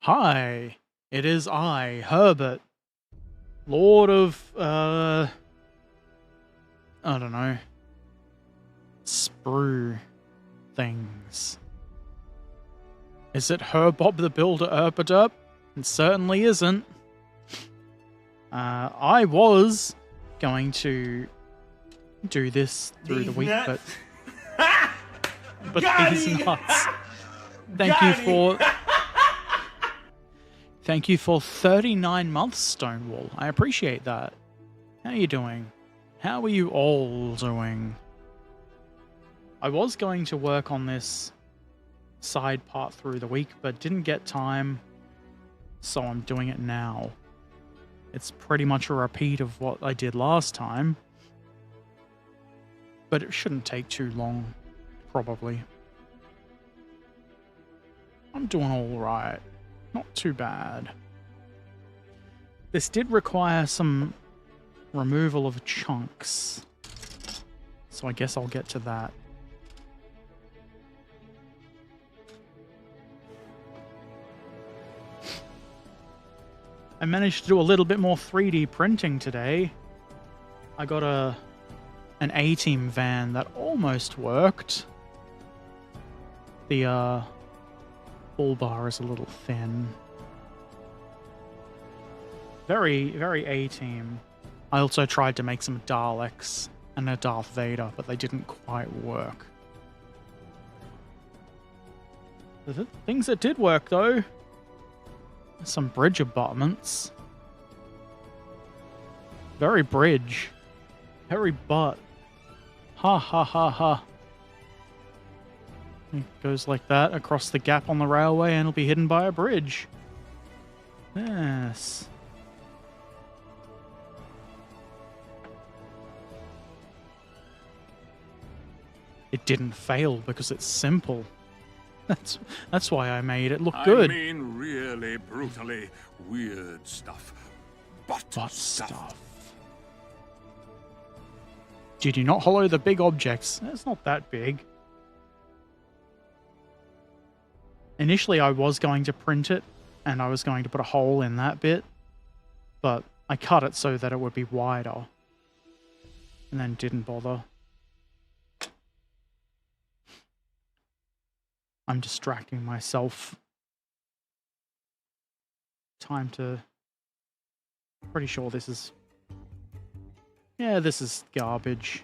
Hi, it is I, Herbert, Lord of, I don't know, sprue things. Is it Herbob the Builder Erpaderp? It certainly isn't. I was going to do this through the week, but these nuts. Thank you for 39 months, Stonewall. I appreciate that. How are you doing? How are you all doing? I was going to work on this side part through the week, but didn't get time, so I'm doing it now. It's pretty much a repeat of what I did last time, but it shouldn't take too long, probably. I'm doing all right. Not too bad. This did require some removal of chunks, so I guess I'll get to that. I managed to do a little bit more 3D printing today. I got an A-Team van that almost worked. The bull bar is a little thin. Very, very A-Team. I also tried to make some Daleks and a Darth Vader, but they didn't quite work. The things that did work, though, some bridge abutments. Very bridge. Very butt. Ha ha ha ha. It goes like that across the gap on the railway and it'll be hidden by a bridge. Yes. It didn't fail because it's simple. That's why I made it look good. I mean really brutally weird stuff. Butt stuff. Did you not hollow the big objects? It's not that big. Initially, I was going to print it, and I was going to put a hole in that bit, but I cut it so that it would be wider, and then didn't bother. I'm distracting myself. Time to... Pretty sure this is... Yeah, this is garbage.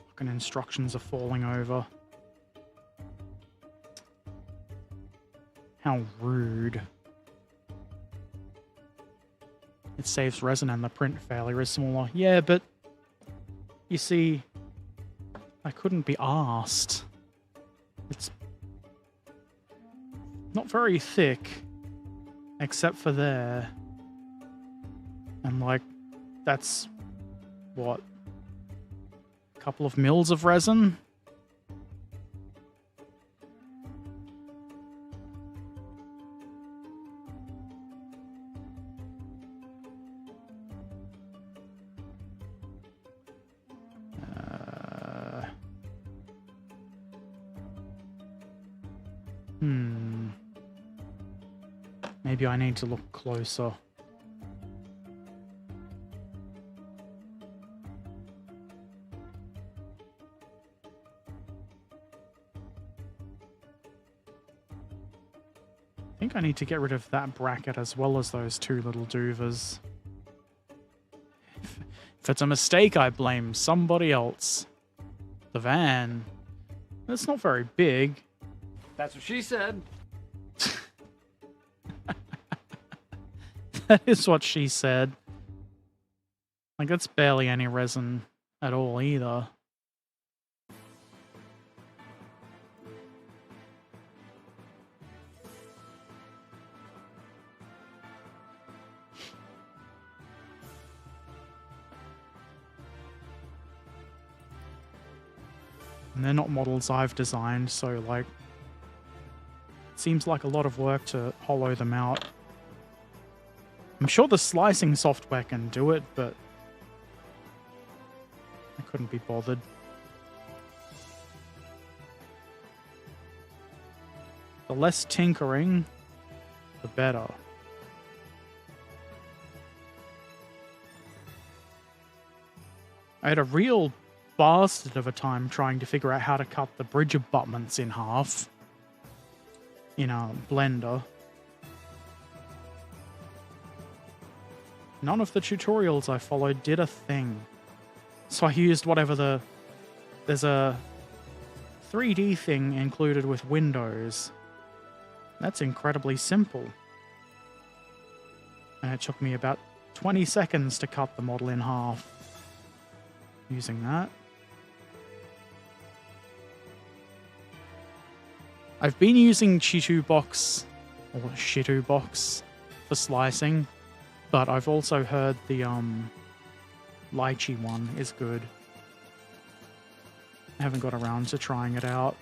Fucking instructions are falling over. How rude. It saves resin and the print failure is smaller. Yeah, but you see, I couldn't be arsed. It's not very thick, except for there. And like, that's what? A couple of mils of resin? Maybe I need to look closer. I think I need to get rid of that bracket as well as those two little doovers. If it's a mistake, I blame somebody else. The van. It's not very big. That's what she said. That is what she said. Like, that's barely any resin at all either. And they're not models I've designed, so like, it seems like a lot of work to hollow them out. I'm sure the slicing software can do it, but I couldn't be bothered. The less tinkering, the better. I had a real bastard of a time trying to figure out how to cut the bridge abutments in half in a blender. None of the tutorials I followed did a thing. So I used whatever there's a 3D thing included with Windows. That's incredibly simple. And it took me about 20 seconds to cut the model in half using that. I've been using Chitubox or Shitubox for slicing, but I've also heard the lychee one is good. I haven't got around to trying it out.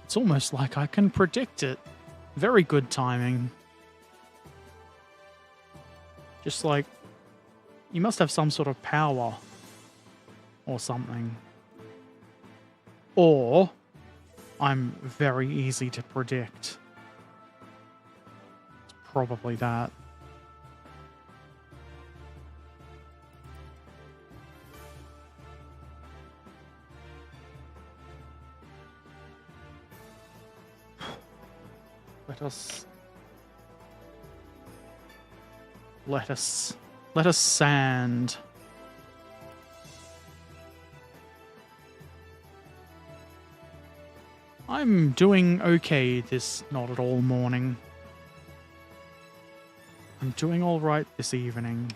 It's almost like I can predict it. Very good timing. Just like, you must have some sort of power or something. Or I'm very easy to predict. It's probably that. Let us sand. I'm doing okay this not at all morning. I'm doing all right this evening.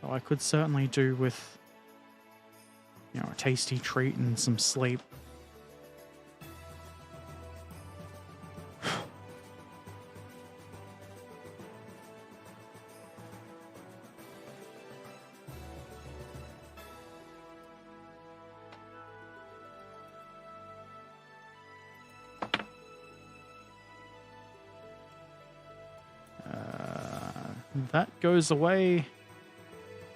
So I could certainly do with, you know, a tasty treat and some sleep. That goes away,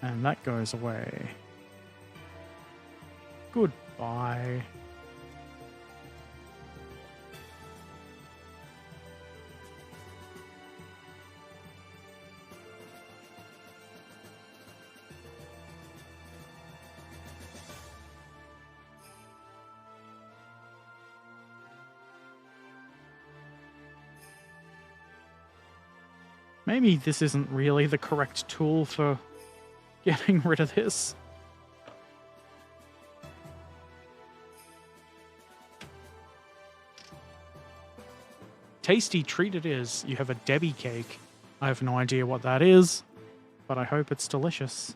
and that goes away. Goodbye. Maybe this isn't really the correct tool for getting rid of this. Tasty treat it is. You have a Debbie cake. I have no idea what that is, but I hope it's delicious.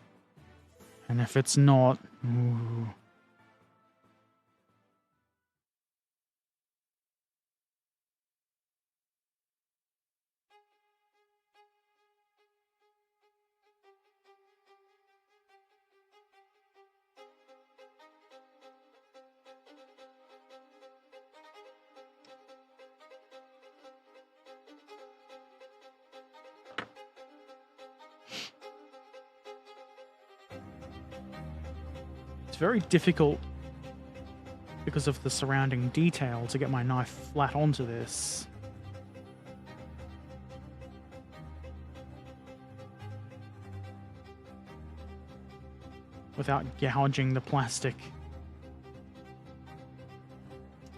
And if it's not, ooh. Very difficult because of the surrounding detail to get my knife flat onto this. Without gouging the plastic.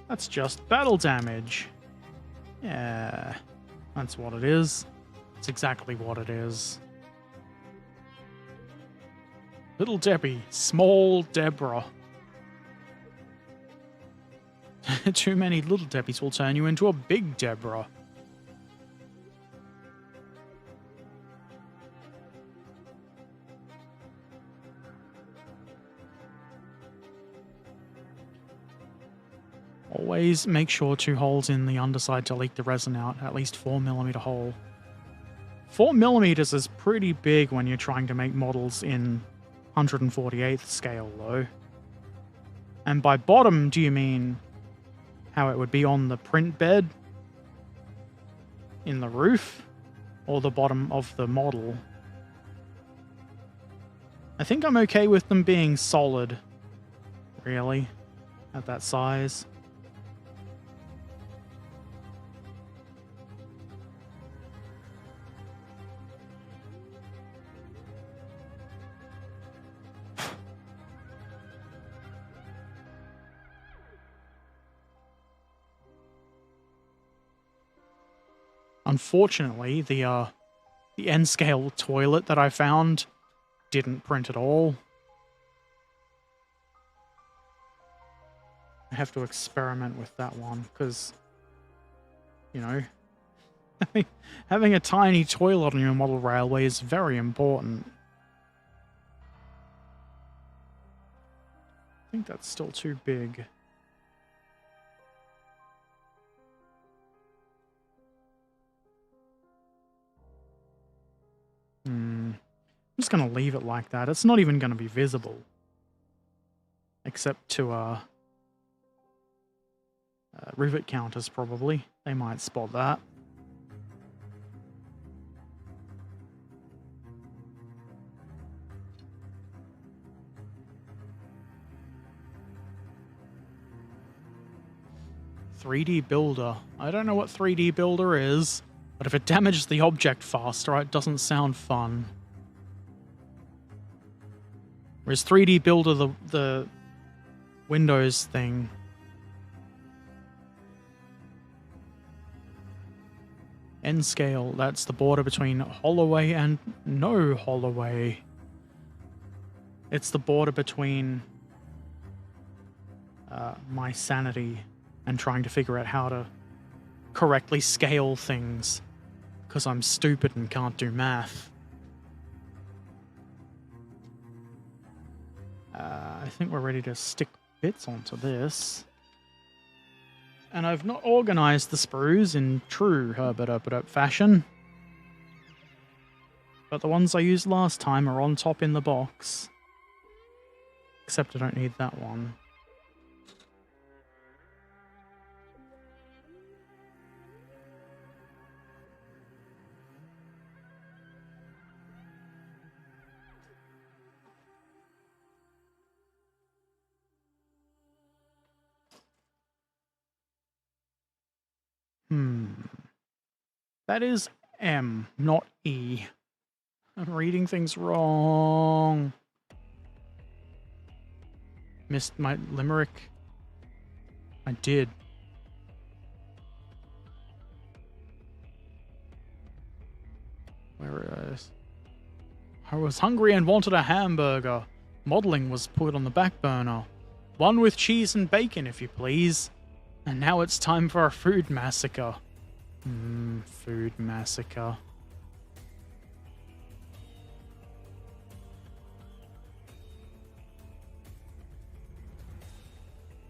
That's just battle damage. Yeah, that's what it is. It's exactly what it is. Little Debbie, small Deborah. Too many little Debbies will turn you into a big Deborah. Always make sure 2 holes in the underside to leak the resin out, at least 4mm hole. 4mm is pretty big when you're trying to make models in 148th scale, though. And by bottom, do you mean how it would be on the print bed in the roof, or the bottom of the model? I think I'm okay with them being solid, really, at that size. Unfortunately, the N-scale toilet that I found didn't print at all. I have to experiment with that one, because, you know, having a tiny toilet on your model railway is very important. I think that's still too big. I'm just going to leave it like that. It's not even going to be visible. Except to rivet counters, probably. They might spot that. "3D Builder." I don't know what 3D Builder is, but if it damages the object faster, it doesn't sound fun. Whereas 3D Builder, the Windows thing. N-scale, that's the border between Holloway and no Holloway. It's the border between my sanity and trying to figure out how to correctly scale things, because I'm stupid and can't do math. I think we're ready to stick bits onto this. And I've not organized the sprues in true Herbert Erpaderp fashion. But the ones I used last time are on top in the box. Except I don't need that one. That is M, not E. I'm reading things wrong. Missed my limerick. I did. Where is... I was hungry and wanted a hamburger. Modeling was put on the back burner. One with cheese and bacon, if you please. And now it's time for a food massacre. Food massacre.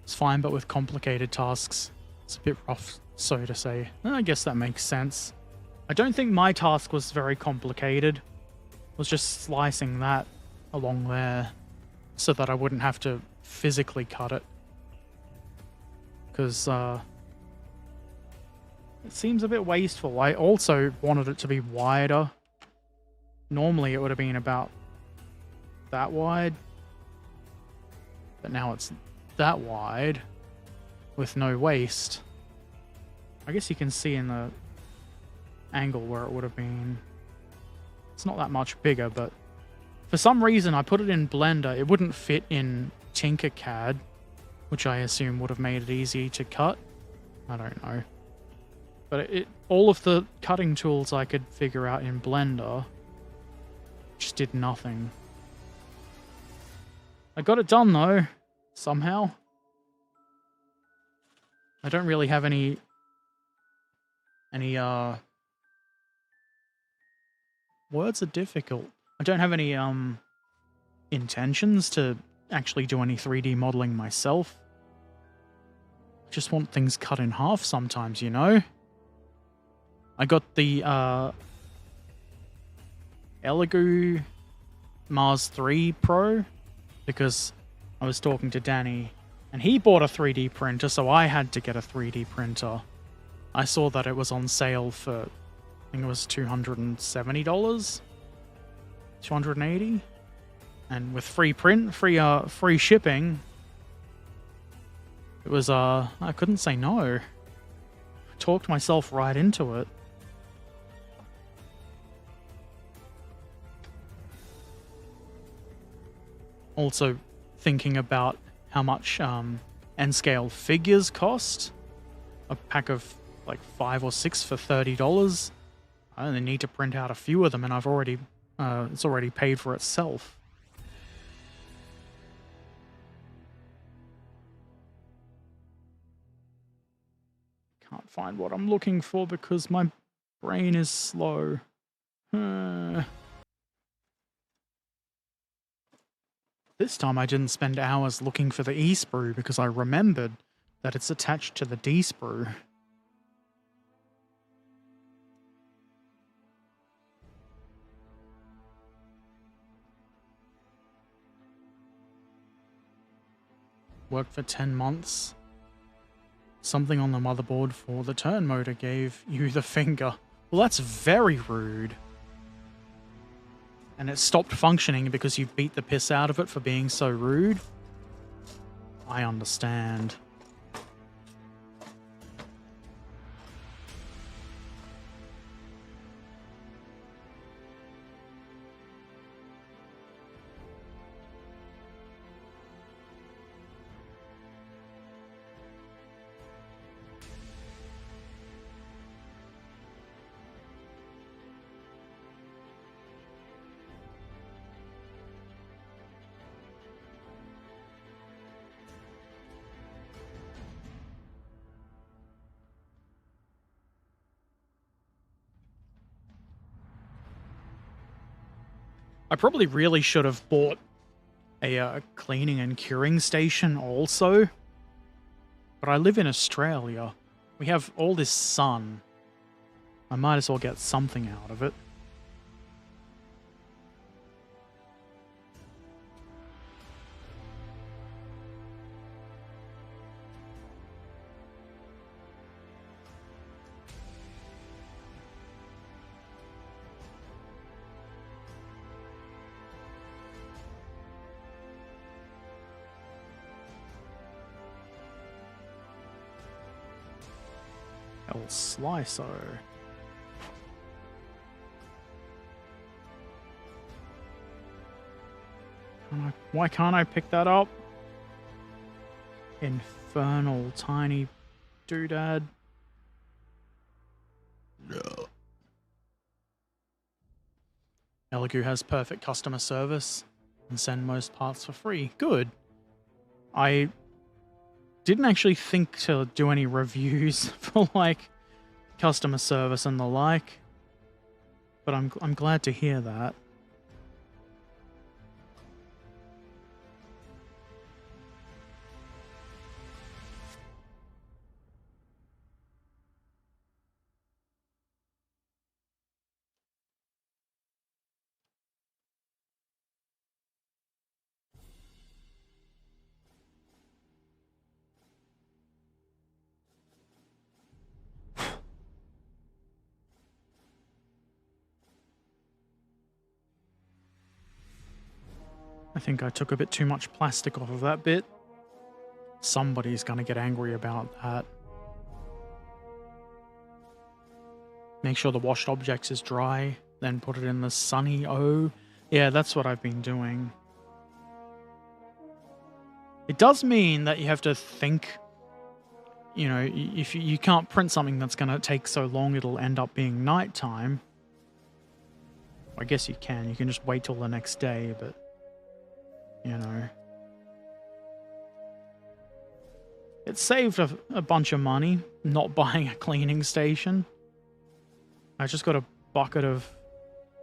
It's fine, but with complicated tasks, it's a bit rough, so to say. I guess that makes sense. I don't think my task was very complicated. It was just slicing that along there so that I wouldn't have to physically cut it. Because, it seems a bit wasteful. I also wanted it to be wider. Normally it would have been about that wide. But now it's that wide with no waste. I guess you can see in the angle where it would have been. It's not that much bigger, but for some reason I put it in Blender. It wouldn't fit in Tinkercad, which I assume would have made it easy to cut. I don't know. But all of the cutting tools I could figure out in Blender just did nothing. I got it done though, somehow. I don't really have any words are difficult. I don't have any intentions to actually do any 3D modeling myself. Just want things cut in half sometimes, you know? I got the Elegoo Mars 3 Pro because I was talking to Danny and he bought a 3D printer, so I had to get a 3D printer. I saw that it was on sale for, I think it was $270, $280, and with free print, free shipping, it was I couldn't say no. I talked myself right into it. Also thinking about how much N-scale figures cost. A pack of like 5 or 6 for $30. I only need to print out a few of them and I've already it's already paid for itself. Can't find what I'm looking for because my brain is slow. This time I didn't spend hours looking for the E-sprue because I remembered that it's attached to the D-sprue. Worked for 10 months. Something on the motherboard for the turn motor gave you the finger. Well, that's very rude. And it stopped functioning because you beat the piss out of it for being so rude. I understand. I probably really should have bought a cleaning and curing station also. But I live in Australia. We have all this sun. I might as well get something out of it. El Slicer. Why can't I pick that up? Infernal tiny doodad. No. Elegoo has perfect customer service and send most parts for free. Good. I didn't actually think to do any reviews for like customer service and the like, but I'm glad to hear that. I think I took a bit too much plastic off of that bit. Somebody's gonna get angry about that. Make sure the washed objects is dry, then put it in the sunny O. Yeah, that's what I've been doing. It does mean that you have to think, you know, if you can't print something that's gonna take so long it'll end up being nighttime. I guess you can just wait till the next day, but you know. It saved a bunch of money not buying a cleaning station. I just got a bucket of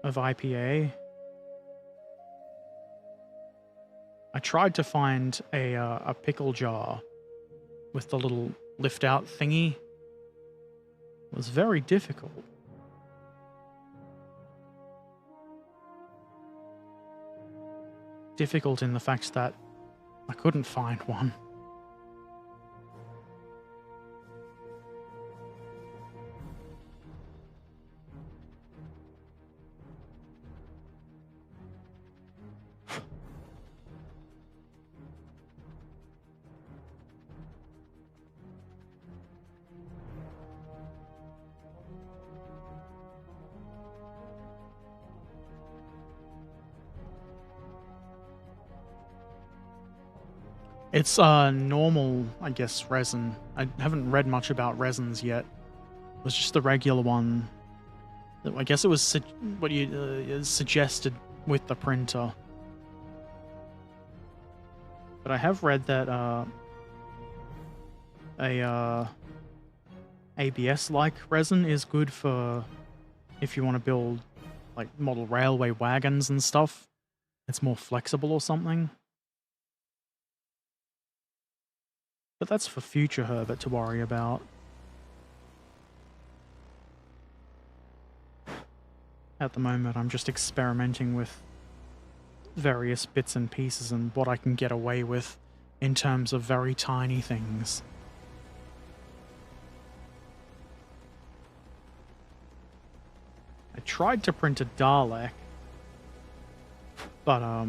IPA. I tried to find a pickle jar with the little lift out thingy was very difficult. Difficult in the fact that I couldn't find one. It's normal, I guess, resin. I haven't read much about resins yet. It was just the regular one. I guess it was what you suggested with the printer. But I have read that ABS-like resin is good for if you want to build like model railway wagons and stuff. It's more flexible or something. But that's for future Herbert to worry about. At the moment, I'm just experimenting with various bits and pieces and what I can get away with in terms of very tiny things. I tried to print a Dalek, but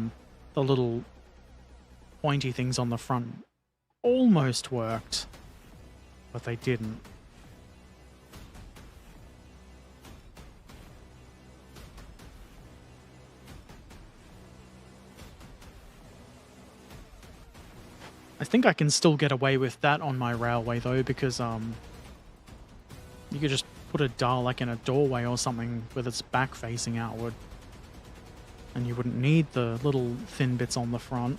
the little pointy things on the front almost worked, but they didn't. I think I can still get away with that on my railway though, because you could just put a Dalek in a doorway or something with its back facing outward, and you wouldn't need the little thin bits on the front.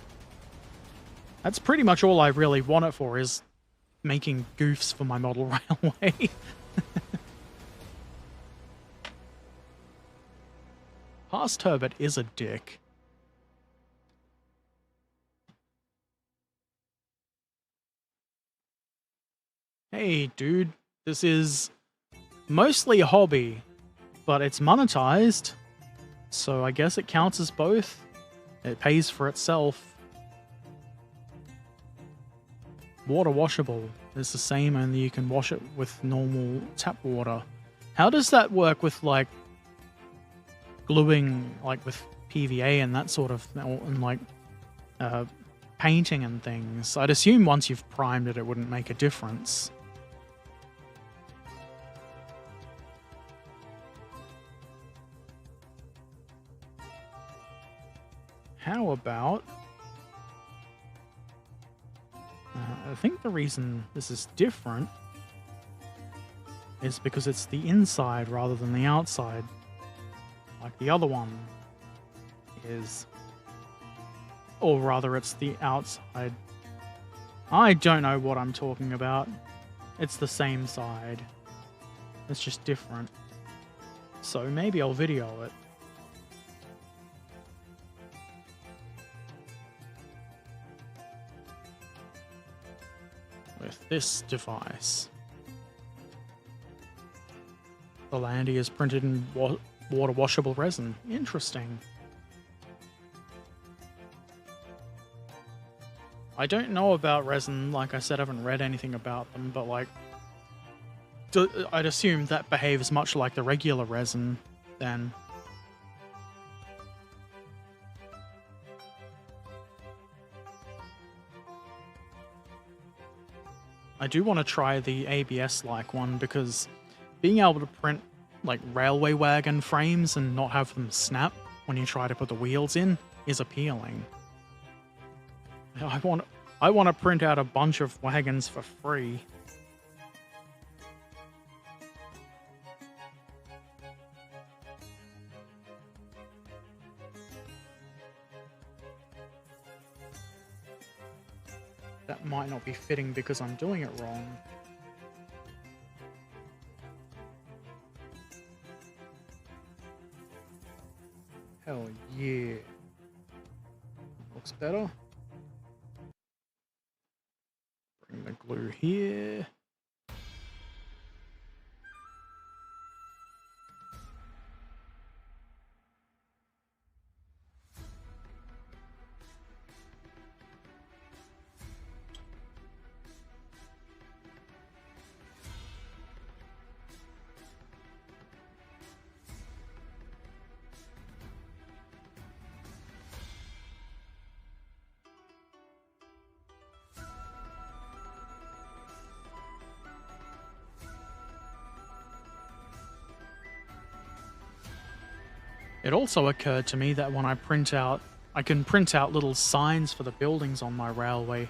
That's pretty much all I really want it for, is making goofs for my model railway. Past Herbert is a dick. Hey, dude, this is mostly a hobby, but it's monetized, so I guess it counts as both. It pays for itself. Water washable is the same, only you can wash it with normal tap water. How does that work with, like, gluing, like, with PVA and that sort of, and, like, painting and things? I'd assume once you've primed it, it wouldn't make a difference. How about... I think the reason this is different is because it's the inside rather than the outside, like the other one is. Or rather, it's the outside. I don't know what I'm talking about. It's the same side. It's just different. So maybe I'll video it. With this device. The landy is printed in water washable resin. Interesting. I don't know about resin, like I said, I haven't read anything about them, but like, I'd assume that behaves much like the regular resin then. I do want to try the ABS-like one, because being able to print like railway wagon frames and not have them snap when you try to put the wheels in is appealing. I want to print out a bunch of wagons for free. That might not be fitting because I'm doing it wrong. Hell yeah. Looks better. Bring the glue here. It also occurred to me that when I can print out little signs for the buildings on my railway,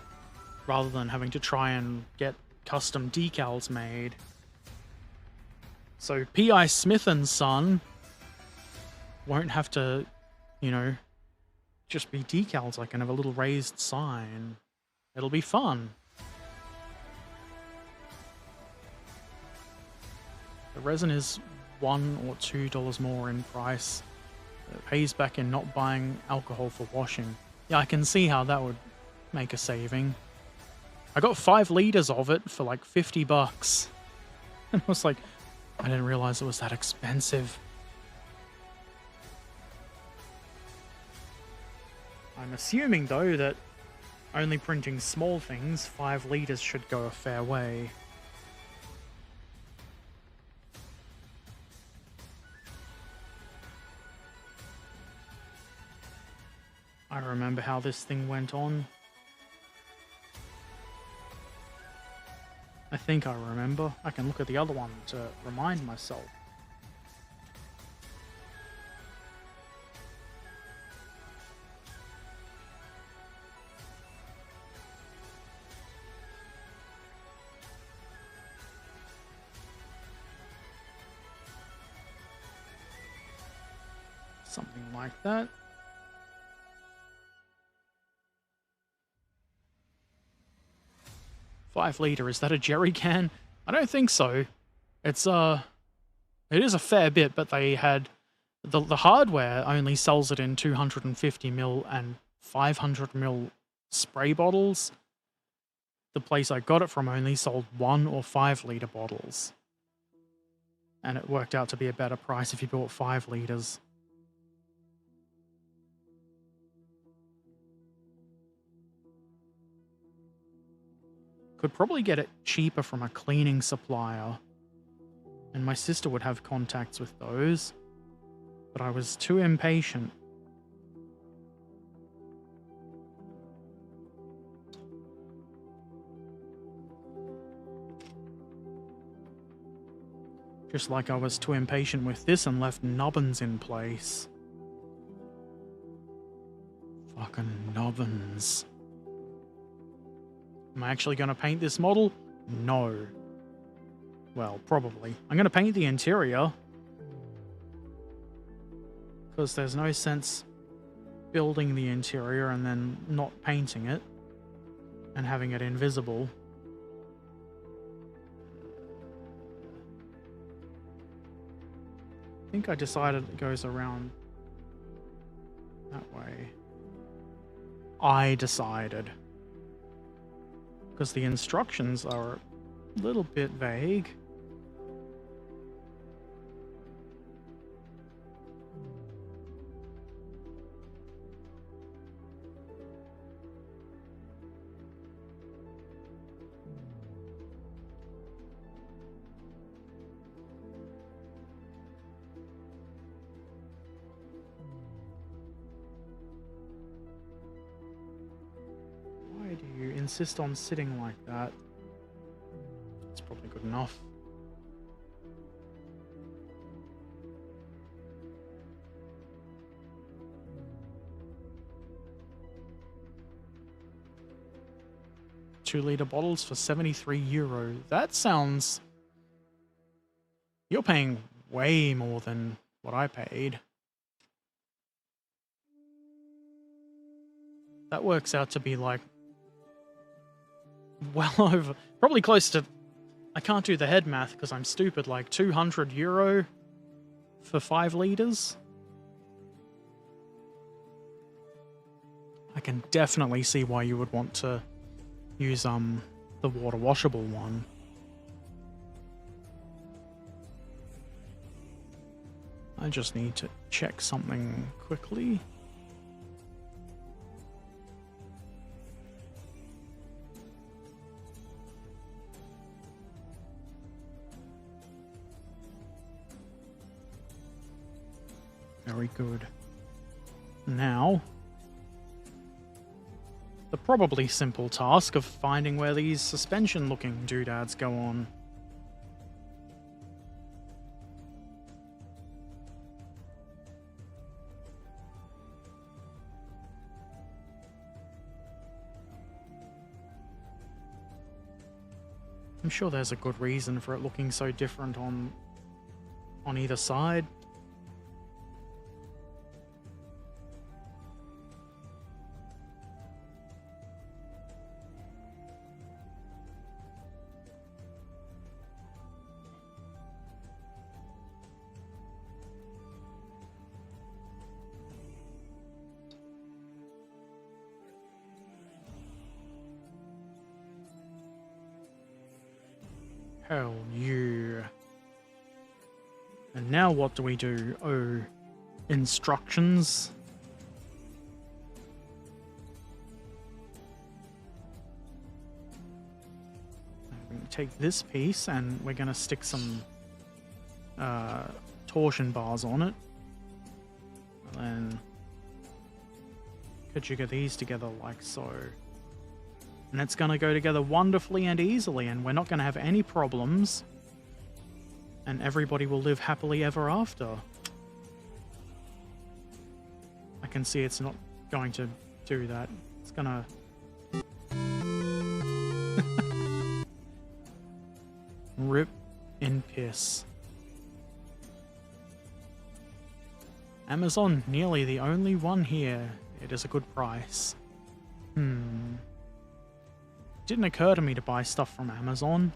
rather than having to try and get custom decals made. So P.I. Smith and Son won't have to, you know, just be decals. I can have a little raised sign. It'll be fun. The resin is $1 or $2 more in price. It pays back in not buying alcohol for washing. Yeah, I can see how that would make a saving. I got 5 liters of it for like $50. And I was like, I didn't realize it was that expensive. I'm assuming, though, that only printing small things, 5 liters should go a fair way. I remember how this thing went on. I think I remember. I can look at the other one to remind myself. Something like that. $5 is that a jerry can? I don't think so. It is a fair bit, but they had the hardware only sells it in 250ml and 500ml spray bottles. The place I got it from only sold 1 or 5 liter bottles, and it worked out to be a better price if you bought 5 liters. Could probably get it cheaper from a cleaning supplier, and my sister would have contacts with those, but I was too impatient. Just like I was too impatient with this and left nubbins in place. Fucking nubbins. Am I actually going to paint this model? No. Well, probably. I'm going to paint the interior, because there's no sense building the interior and then not painting it and having it invisible. I think I decided it goes around that way. I decided. Because the instructions are a little bit vague. Insist on sitting like that. It's probably good enough. €2 bottles for €73. That sounds... You're paying way more than what I paid. That works out to be like well over, probably close to, I can't do the head math because I'm stupid, like €200 for 5 liters. I can definitely see why you would want to use the water washable one. I just need to check something quickly. Very good. Now, the probably simple task of finding where these suspension-looking doodads go on. I'm sure there's a good reason for it looking so different on either side. Hell yeah. And now what do we do? Oh, instructions. We can take this piece and we're going to stick some torsion bars on it. And then conjugate these together like so. And it's going to go together wonderfully and easily, and we're not going to have any problems. And everybody will live happily ever after. I can see it's not going to do that. It's going to... Rip in piss. Amazon, nearly the only one here. It is a good price. Didn't occur to me to buy stuff from Amazon.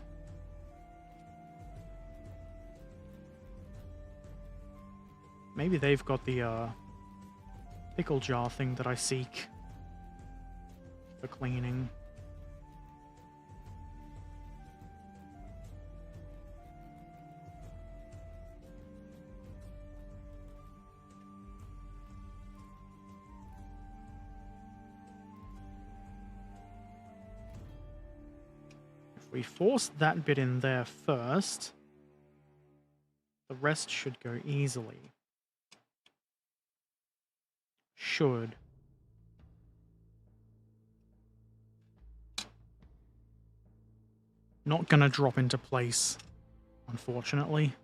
Maybe they've got the pickle jar thing that I seek for cleaning. We force that bit in there first. The rest should go easily. Should. Not gonna drop into place, unfortunately.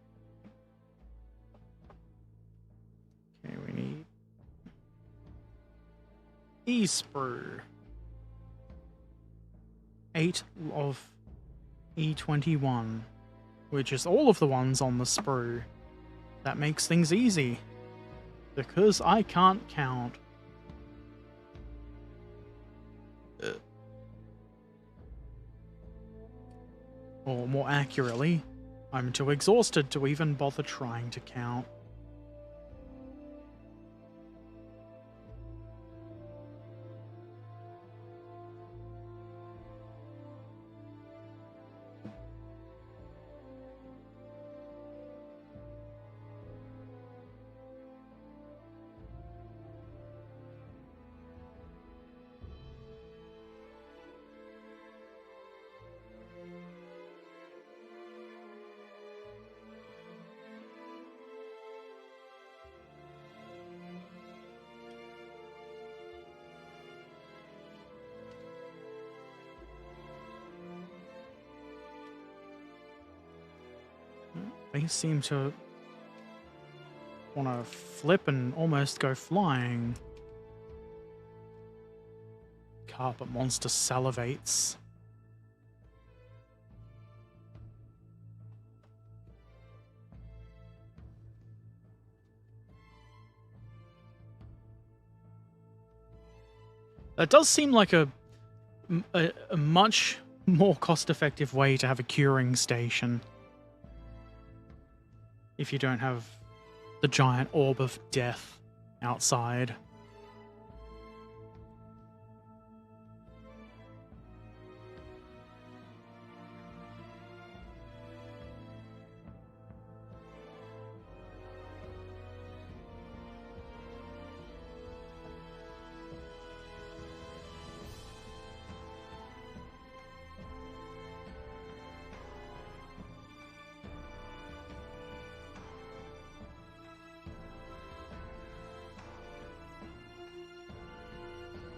Okay, we need E-sprue. 8 of E21, which is all of the ones on the sprue. That makes things easy, because I can't count. Or more accurately, I'm too exhausted to even bother trying to count. They seem to want to flip and almost go flying. Carpet monster salivates. That does seem like a much more cost-effective way to have a curing station. If you don't have the giant orb of death outside.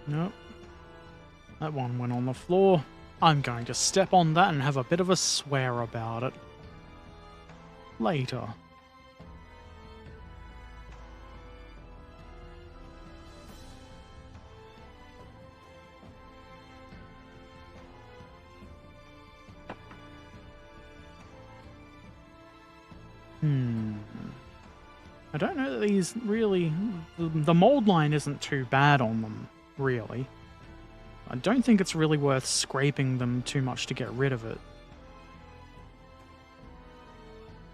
Nope. That one went on the floor. I'm going to step on that and have a bit of a swear about it. Later. I don't know that these really... The mold line isn't too bad on them, really. I don't think it's really worth scraping them too much to get rid of it.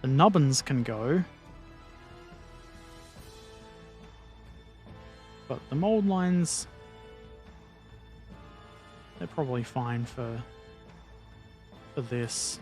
The nubbins can go. But the mold lines... They're probably fine for this.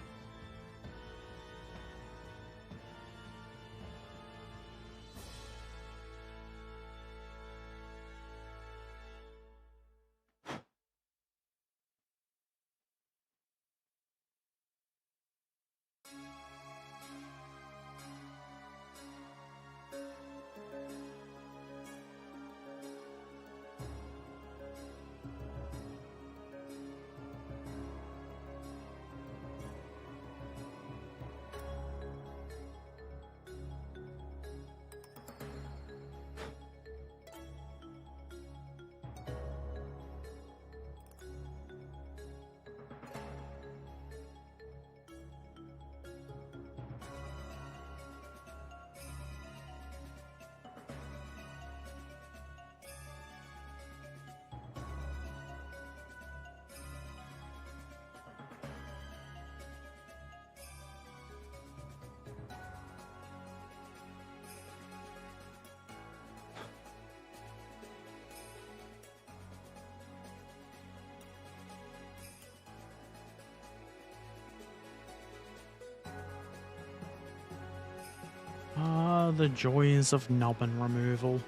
Ah, the joys of nubbin removal.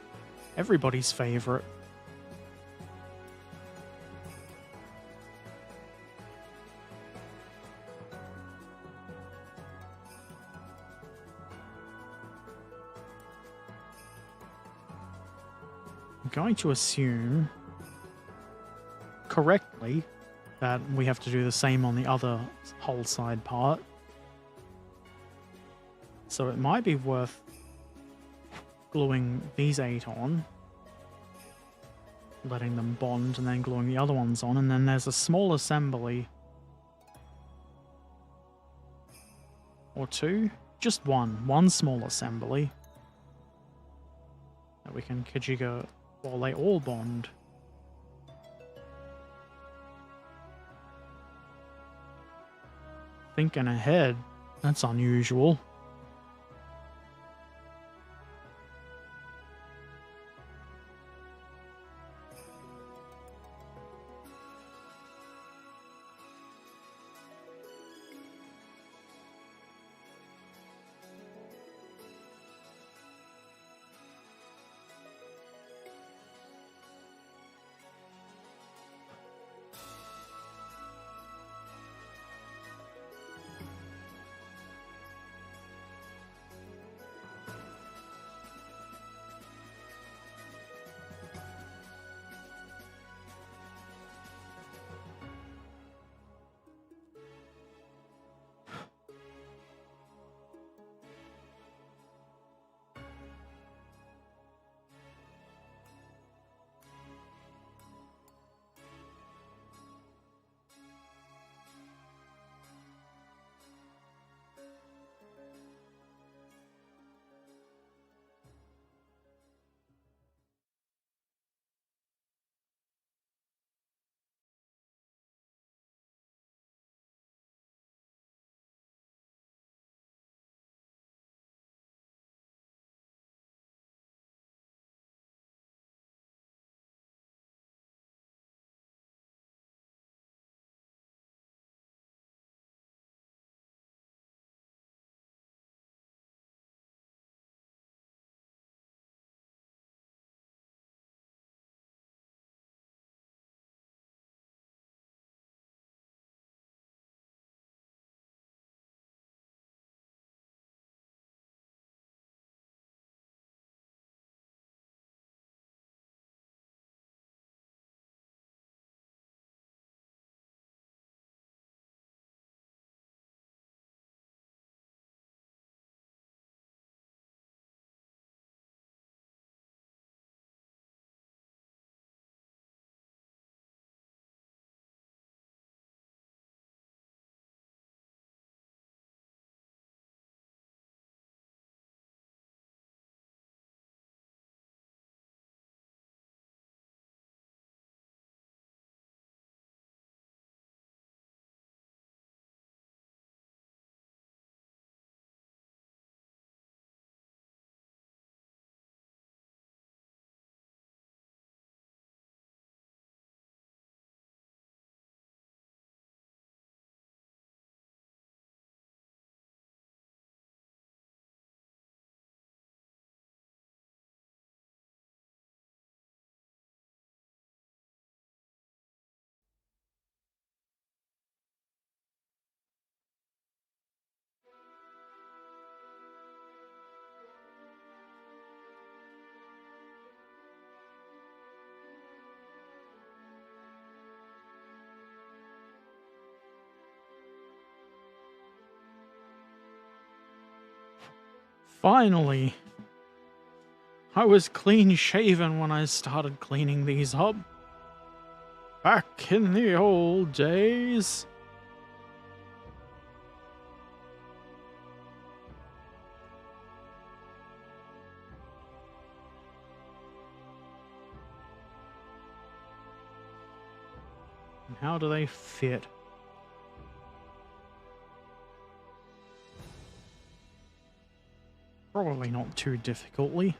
Everybody's favorite. I'm going to assume correctly that we have to do the same on the other whole side part. So it might be worth gluing these 8 on, letting them bond, and then gluing the other ones on, and then there's a small assembly. Or 2? Just one small assembly that we can Kajiga while they all bond. Thinking ahead, that's unusual. Finally! I was clean shaven when I started cleaning these up. Back in the old days. And how do they fit? Probably not too difficultly.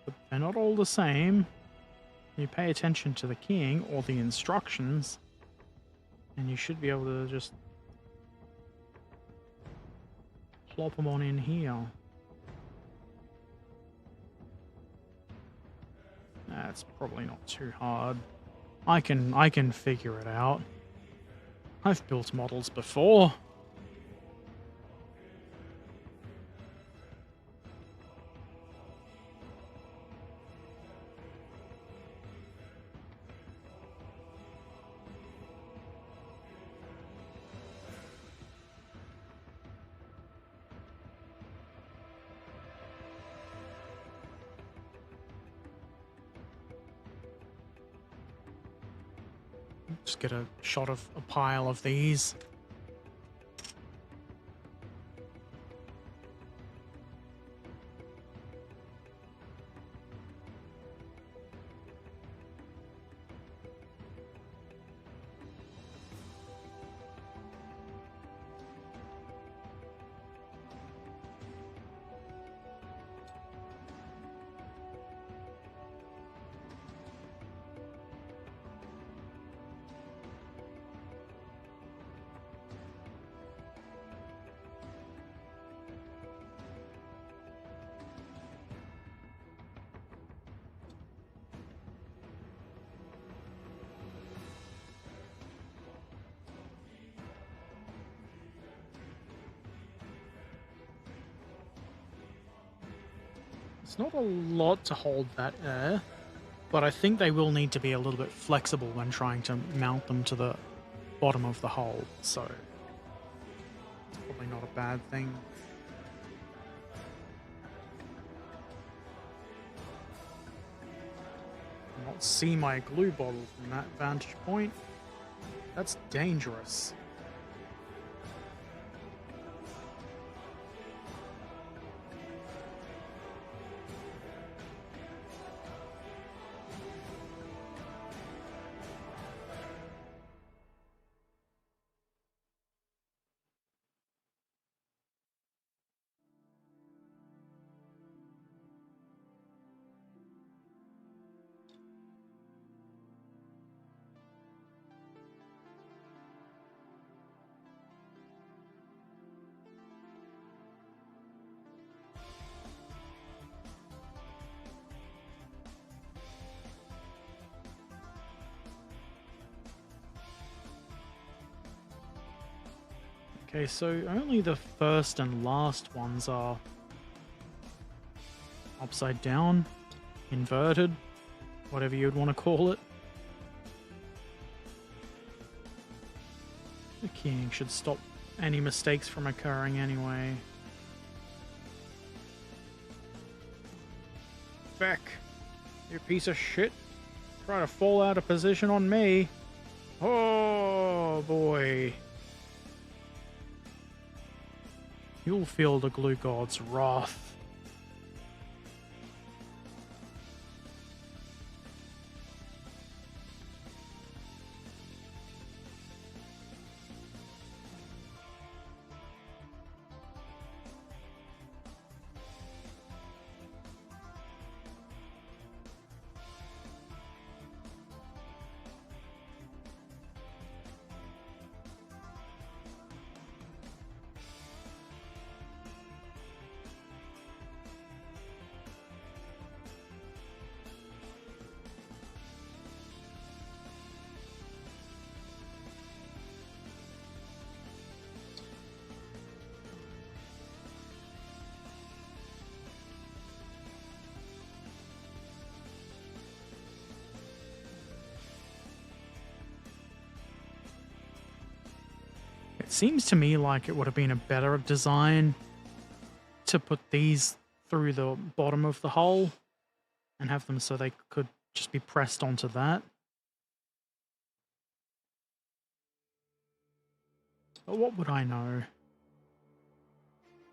But they're not all the same. You pay attention to the keying or the instructions, and you should be able to just plop them on in here. That's probably not too hard. I can figure it out. I've built models before. Just get a shot of a pile of these. It's not a lot to hold that air, but I think they will need to be a little bit flexible when trying to mount them to the bottom of the hull, so it's probably not a bad thing. Not see my glue bottle from that vantage point. That's dangerous. Okay, so only the first and last ones are upside down, inverted, whatever you'd want to call it. The keying should stop any mistakes from occurring anyway. Feck, you piece of shit. Try to fall out of position on me. Oh boy. You'll feel the glue god's wrath. It seems to me like it would have been a better design to put these through the bottom of the hull and have them so they could just be pressed onto that. But what would I know?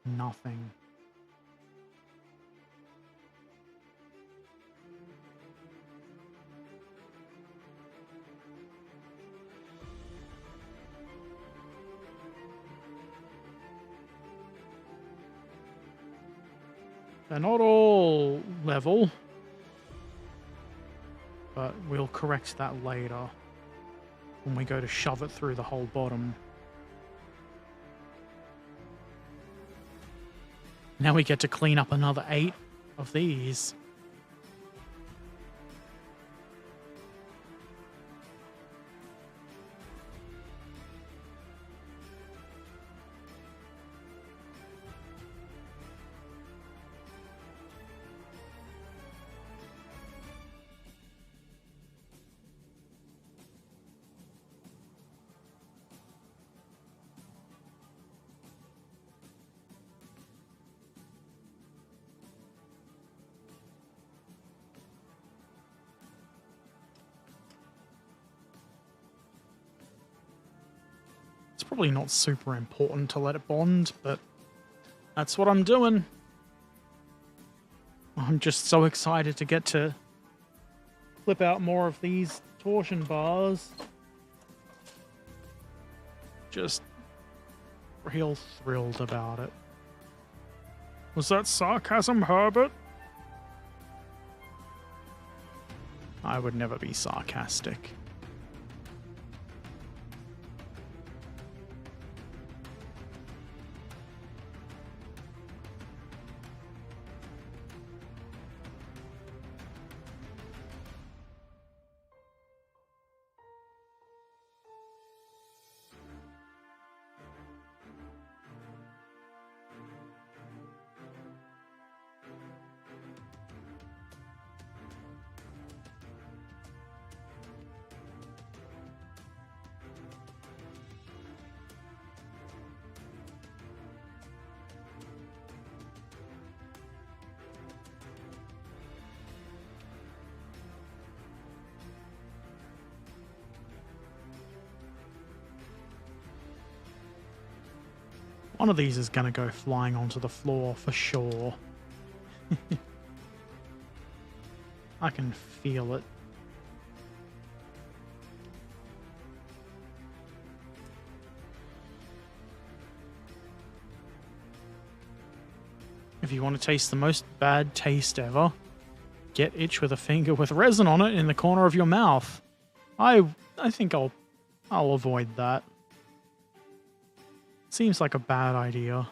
Nothing. They're not all level, but we'll correct that later when we go to shove it through the whole bottom. Now we get to clean up another 8 of these. Probably not super important to let it bond, but that's what I'm doing. I'm just so excited to get to flip out more of these torsion bars. Just real thrilled about it. Was that sarcasm, Herbert? I would never be sarcastic. One of these is going to go flying onto the floor for sure. I can feel it. If you want to taste the most bad taste ever, get itch with a finger with resin on it in the corner of your mouth. I think I'll avoid that. Seems like a bad idea.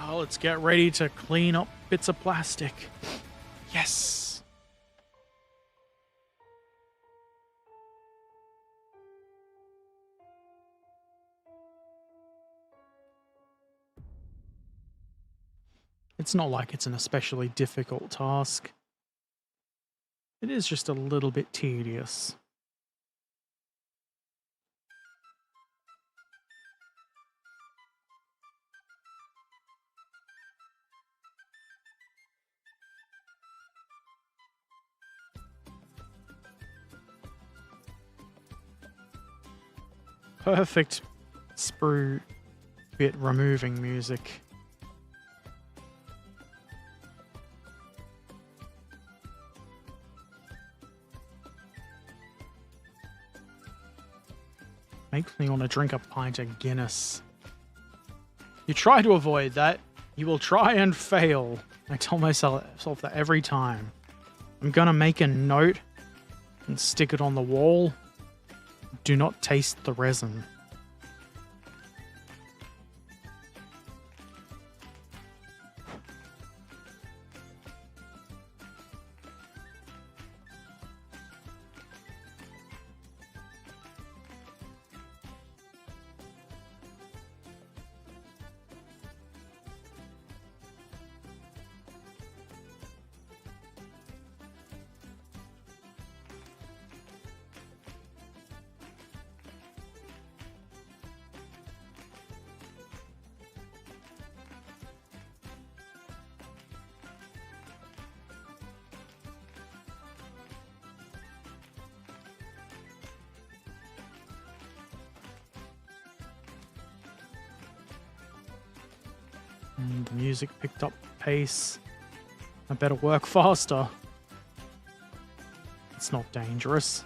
Let's get ready to clean up bits of plastic. Yes! It's not like it's an especially difficult task. It is just a little bit tedious. Perfect sprue bit removing music. Makes me want to drink a pint of Guinness. You try to avoid that, you will try and fail. I tell myself that every time. I'm gonna make a note and stick it on the wall. Do not taste the resin. And the music picked up pace. I better work faster. It's not dangerous.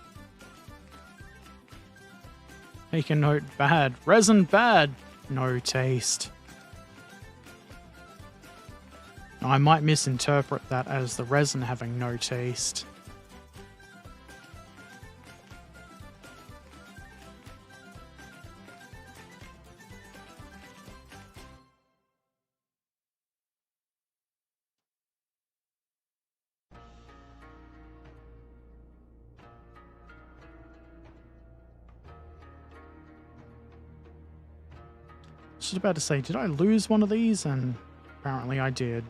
Make a note, bad. Resin, bad. No taste. I might misinterpret that as the resin having no taste. I was just about to say, did I lose one of these? And apparently I did.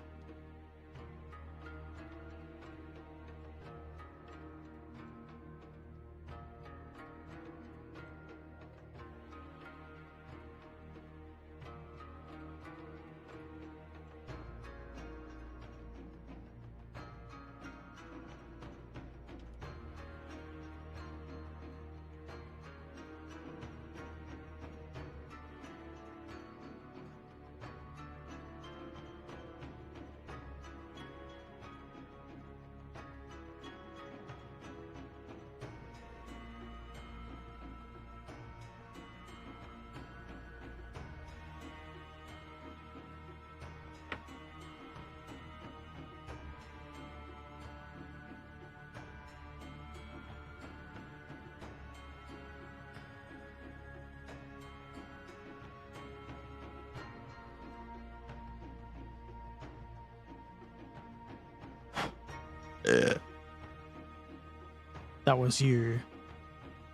That was you.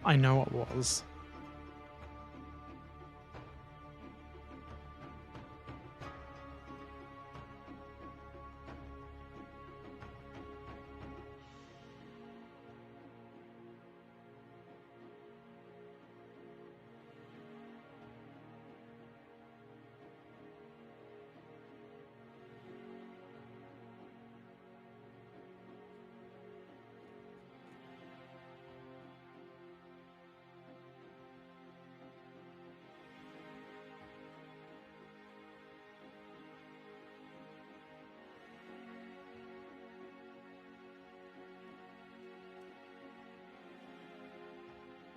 I know it was.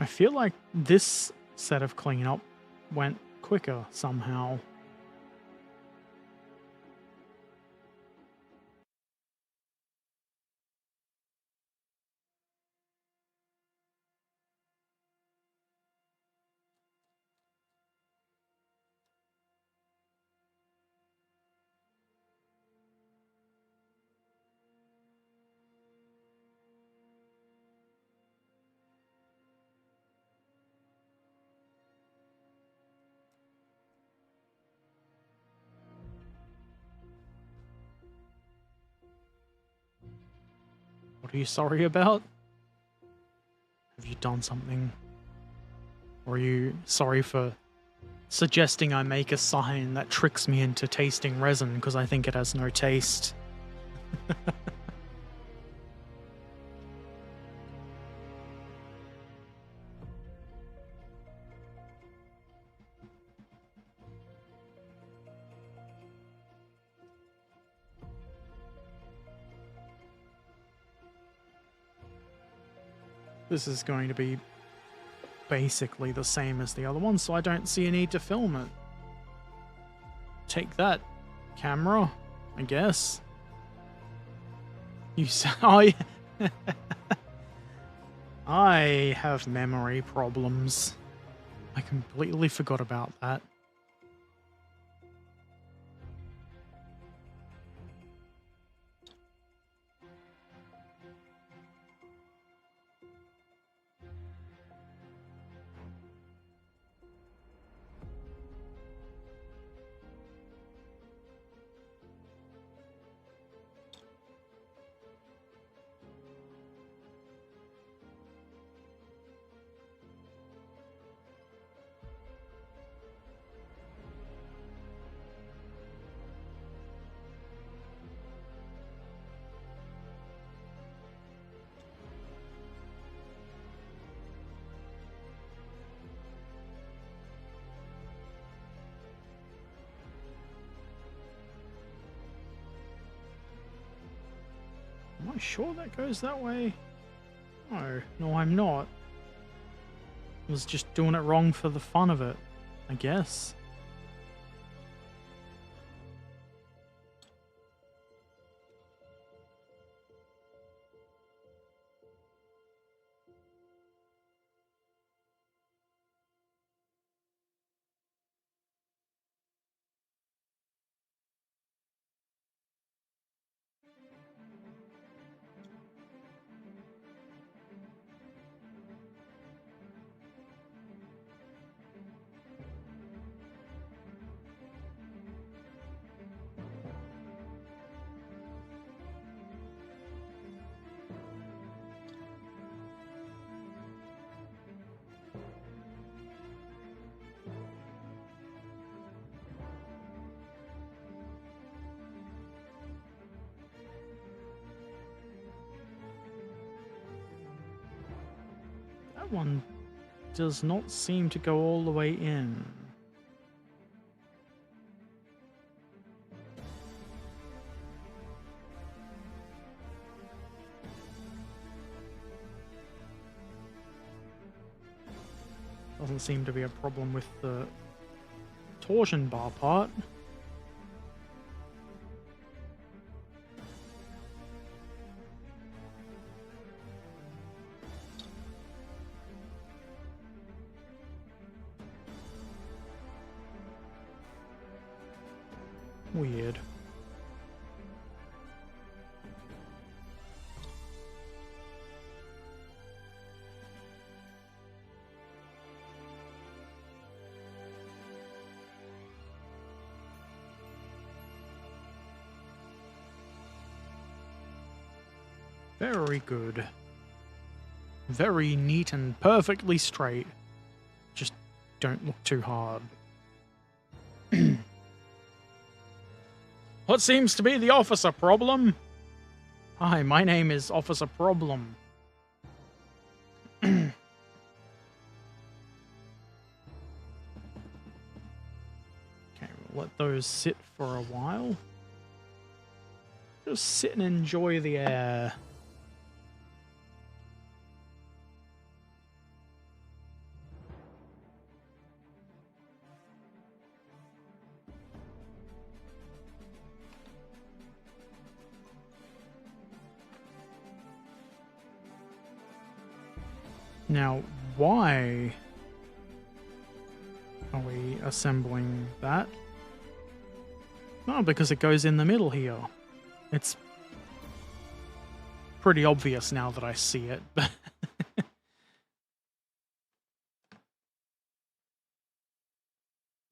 I feel like this set of cleanup went quicker somehow. What are you sorry about? Have you done something? Or are you sorry for suggesting I make a sign that tricks me into tasting resin because I think it has no taste? This is going to be basically the same as the other one, so I don't see a need to film it. Take that, camera, I guess. You saw. Oh, yeah. I have memory problems. I completely forgot about that. Am I sure that goes that way? No, I'm not. I was just doing it wrong for the fun of it, I guess. That one does not seem to go all the way in. Doesn't seem to be a problem with the torsion bar part. Weird. Very good. Very neat and perfectly straight. Just don't look too hard. What seems to be the officer problem? Hi, my name is Officer Problem. Okay, we'll let those sit for a while. Just sit and enjoy the air. Now, why are we assembling that? Oh, because it goes in the middle here. It's pretty obvious now that I see it.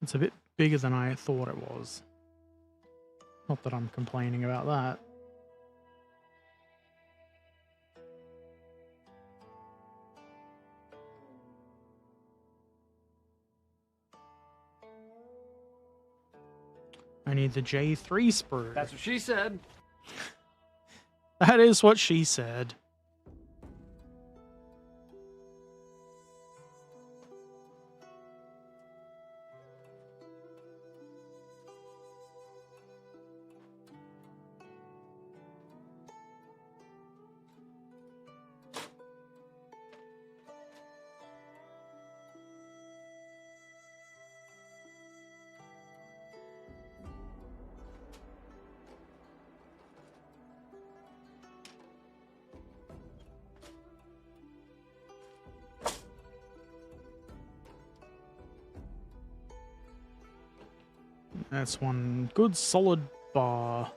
It's a bit bigger than I thought it was. Not that I'm complaining about that. I need the J3 sprue. That's what she said. That is what she said. That's one good solid bar.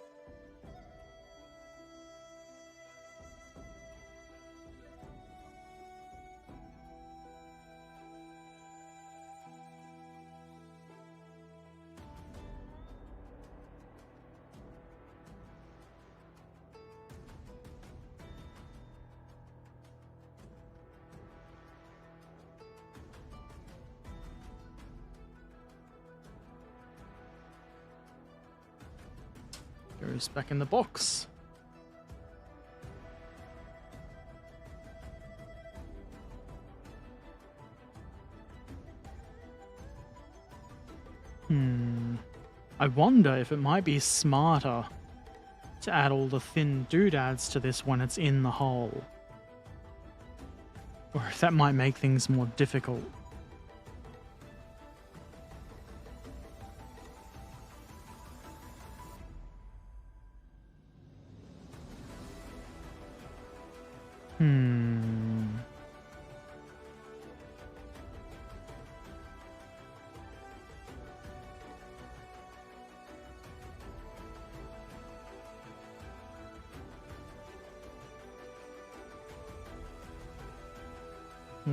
Goes back in the box. I wonder if it might be smarter to add all the thin doodads to this when it's in the hole. Or if that might make things more difficult.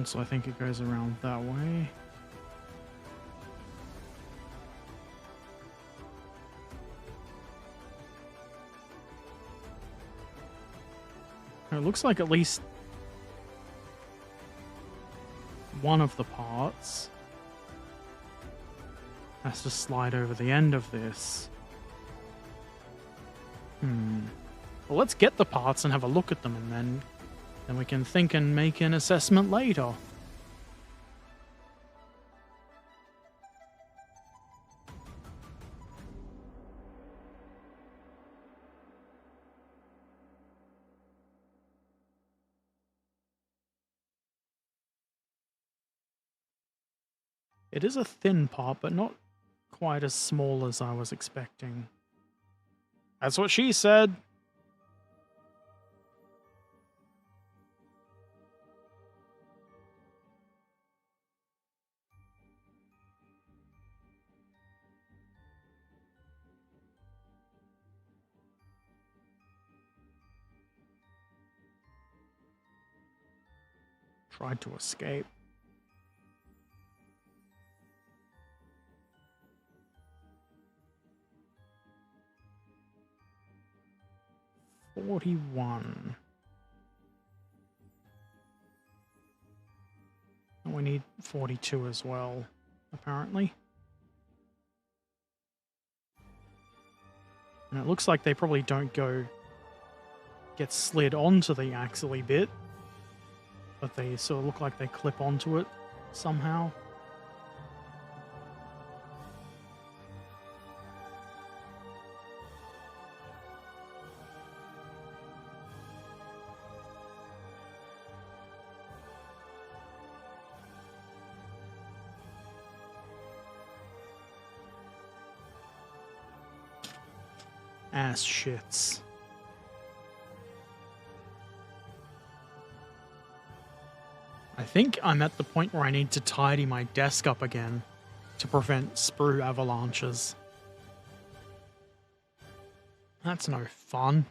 So I think it goes around that way. It looks like at least one of the parts has to slide over the end of this. Well, let's get the parts and have a look at them, and then we can think and make an assessment later. It is a thin part, but not quite as small as I was expecting. That's what she said. Tried to escape. $41. And we need 42 as well, apparently. And it looks like they probably don't get slid onto the axle-y bit, but they sort of look like they clip onto it somehow. Ass shits. I think I'm at the point where I need to tidy my desk up again to prevent sprue avalanches. That's no fun.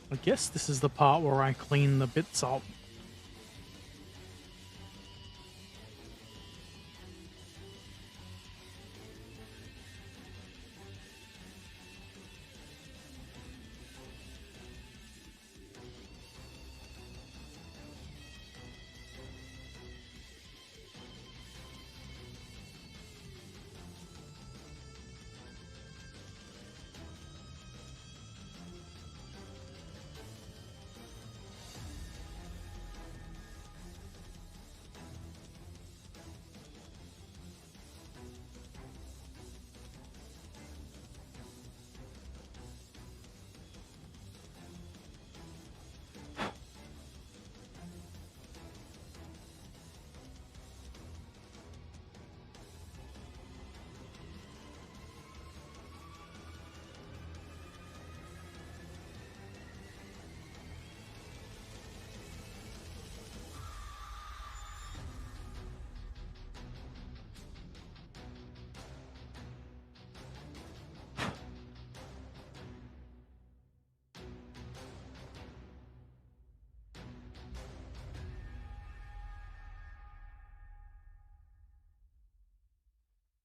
I guess this is the part where I clean the bits up.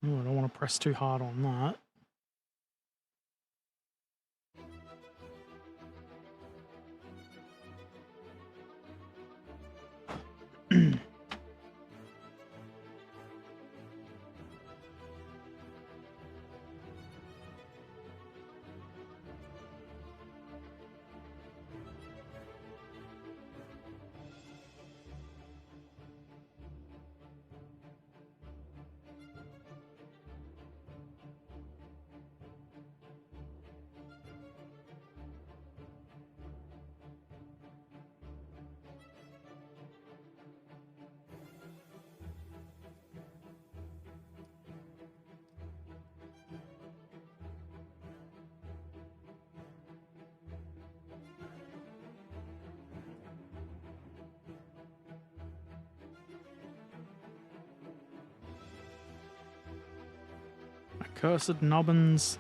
Oh, I don't want to press too hard on that. Accursed nubbins.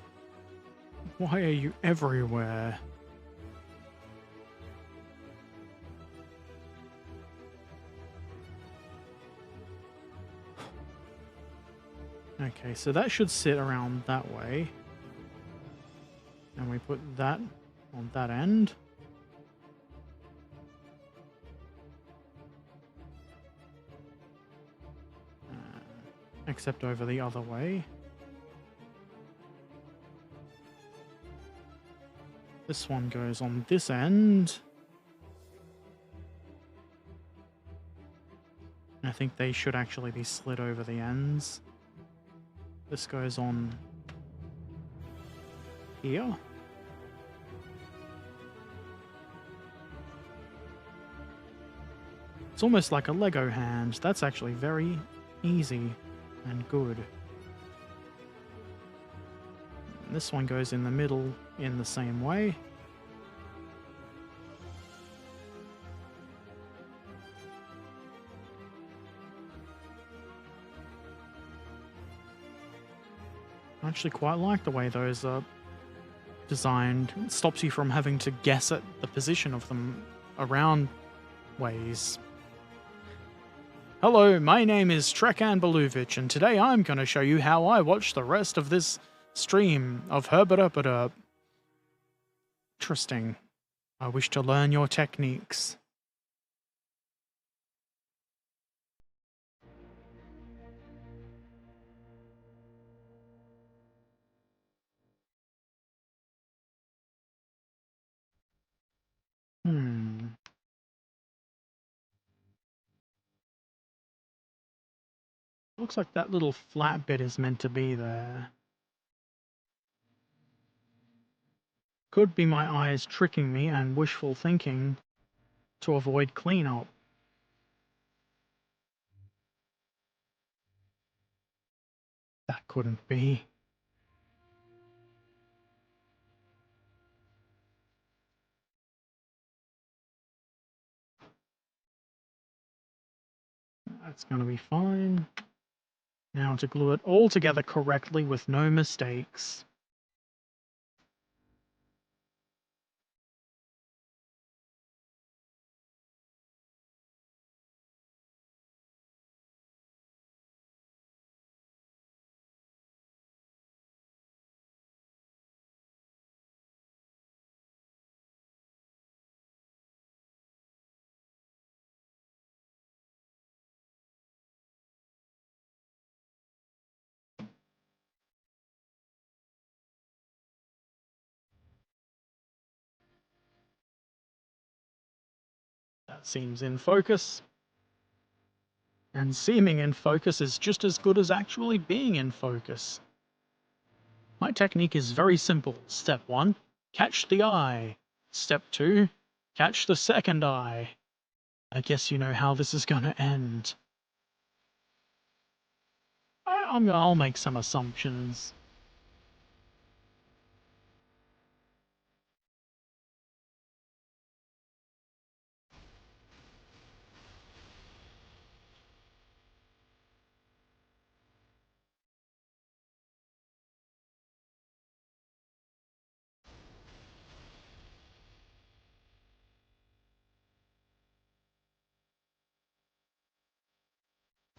Why are you everywhere? Okay, so that should sit around that way. And we put that on that end. Except over the other way. This one goes on this end. I think they should actually be slid over the ends. This goes on here. It's almost like a Lego hand. That's actually very easy and good. And this one goes in the middle in the same way. I actually quite like the way those are designed. It stops you from having to guess at the position of them around ways. Hello, my name is Trekan Beluvic, and today I'm going to show you how I watch the rest of this stream of Herbert Erpaderp. Interesting. I wish to learn your techniques. Looks like that little flat bit is meant to be there. Could be my eyes tricking me and wishful thinking to avoid cleanup. That couldn't be. That's going to be fine. Now to glue it all together correctly with no mistakes. That seems in focus. And seeming in focus is just as good as actually being in focus. My technique is very simple. Step 1, catch the eye. Step 2, catch the second eye. I guess you know how this is going to end. I'll make some assumptions.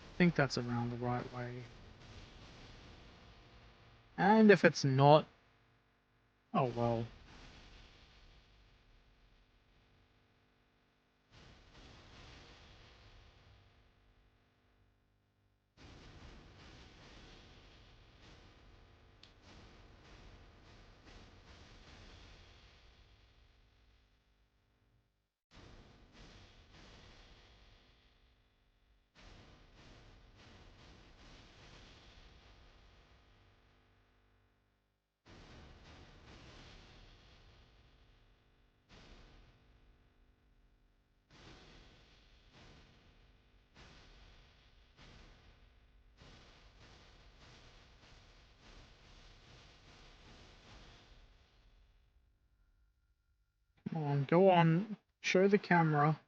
I think that's around the right way. And if it's not, oh well. Come on, go on. Show the camera.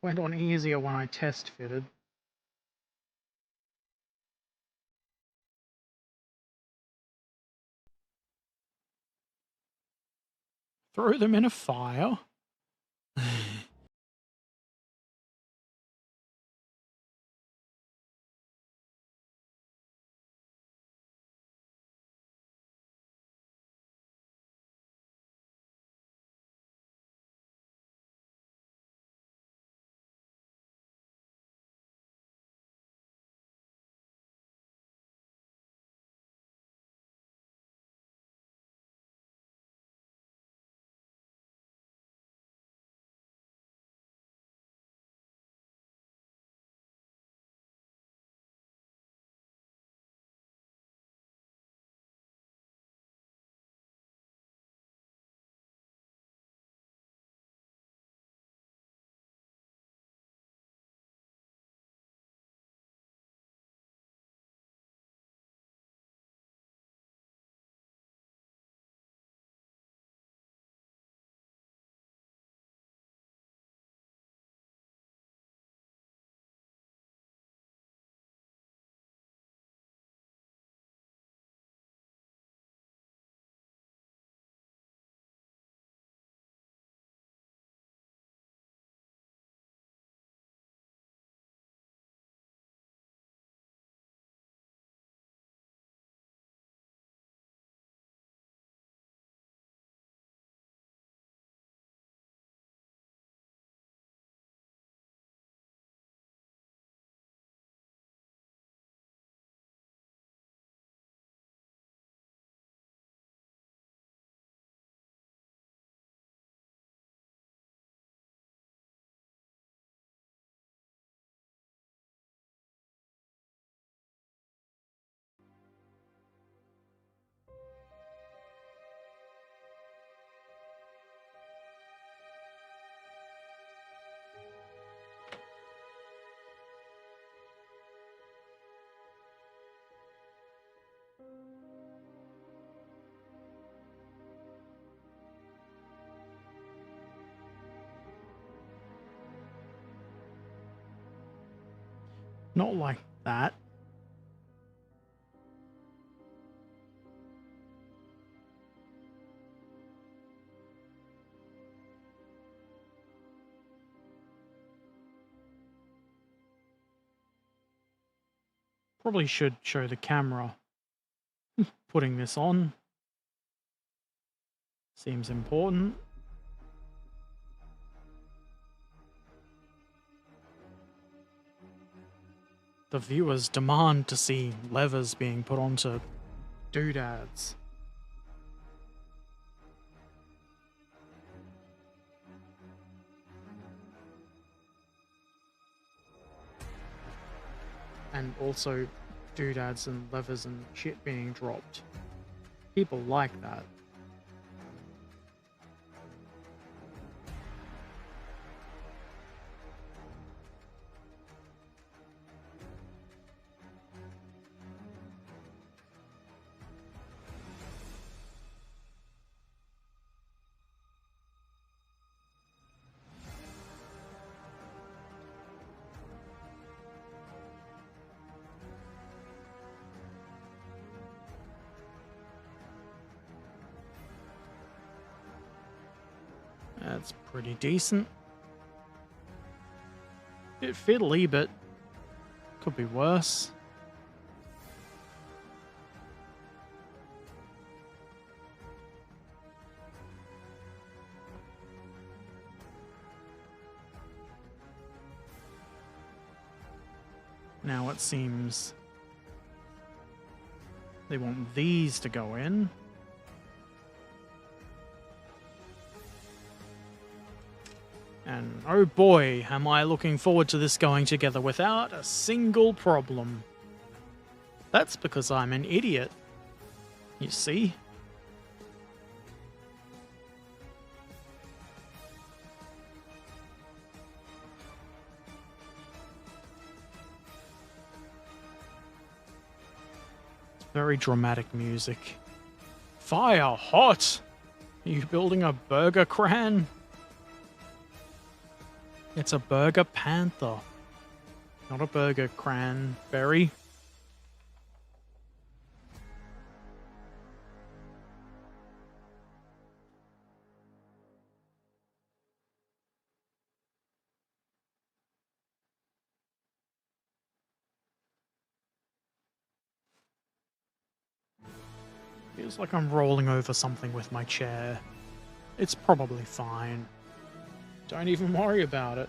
Went on easier when I test fitted. Throw them in a fire? Not like that. Probably should show the camera. Putting this on seems important. The viewers demand to see levers being put onto doodads. And also doodads and levers and shit being dropped. People like that. That's pretty decent. Bit fiddly, but could be worse. Now it seems they want these to go in. And oh boy, am I looking forward to this going together without a single problem. That's because I'm an idiot, you see? Very dramatic music. Fire hot! Are you building a burger cran? It's a Bergepanther, not a burger cranberry. Feels like I'm rolling over something with my chair. It's probably fine. Don't even worry about it.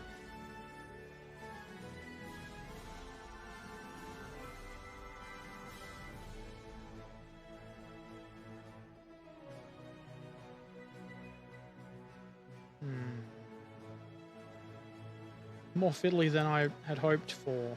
More fiddly than I had hoped for.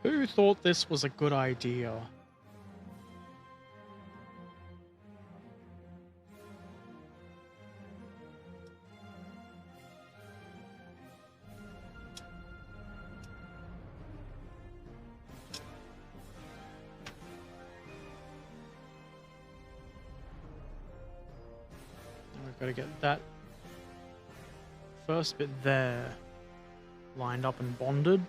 Who thought this was a good idea? We've got to get that first bit there lined up and bonded.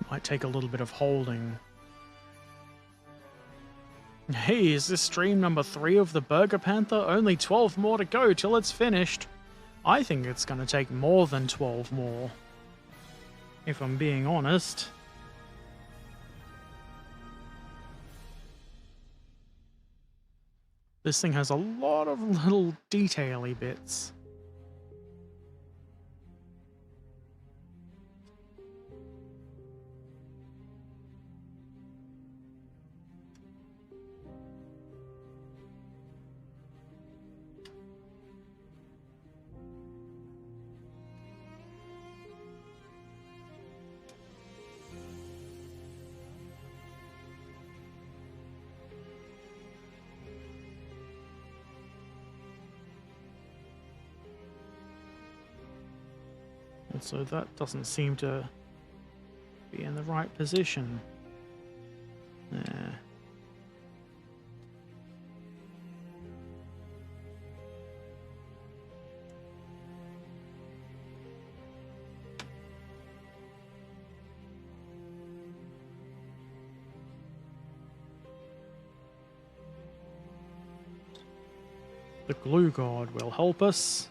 Might take a little bit of holding. Hey, is this stream number 3 of the Bergepanther? Only 12 more to go till it's finished. I think it's going to take more than 12 more, if I'm being honest. This thing has a lot of little detail-y bits. Also, that doesn't seem to be in the right position. There. The glue god will help us.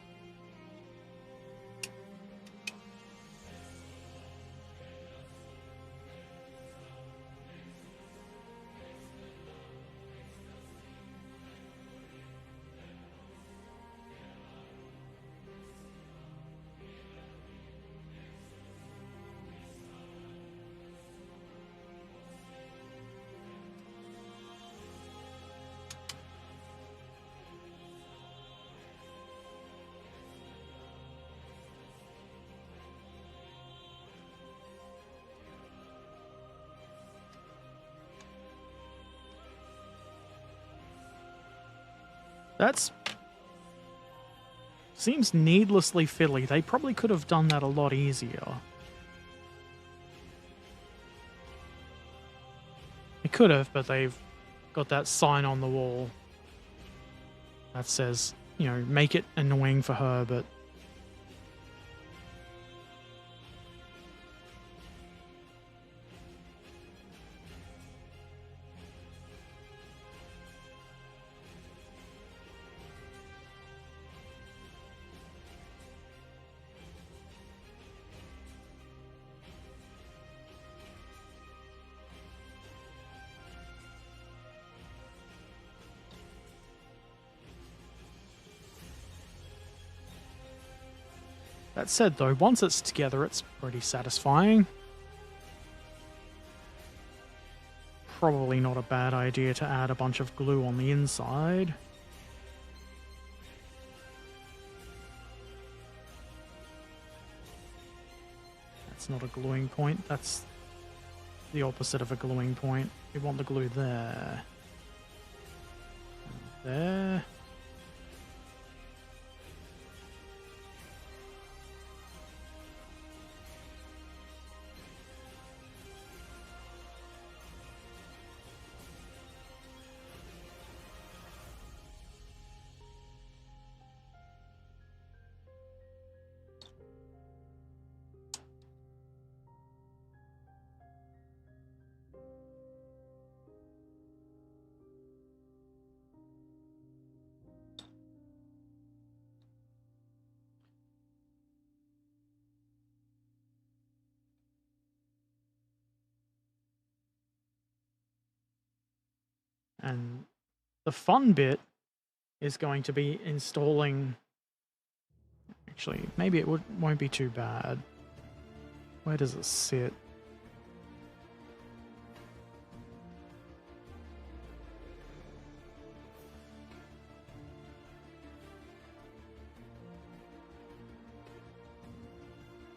That's... seems needlessly fiddly. They probably could have done that a lot easier. They could have, but they've got that sign on the wall that says, you know, make it annoying for her, but... That said, though, once it's together, it's pretty satisfying. Probably not a bad idea to add a bunch of glue on the inside. That's not a gluing point. That's the opposite of a gluing point. We want the glue there. And there. And the fun bit is going to be installing... Actually, maybe it won't be too bad. Where does it sit?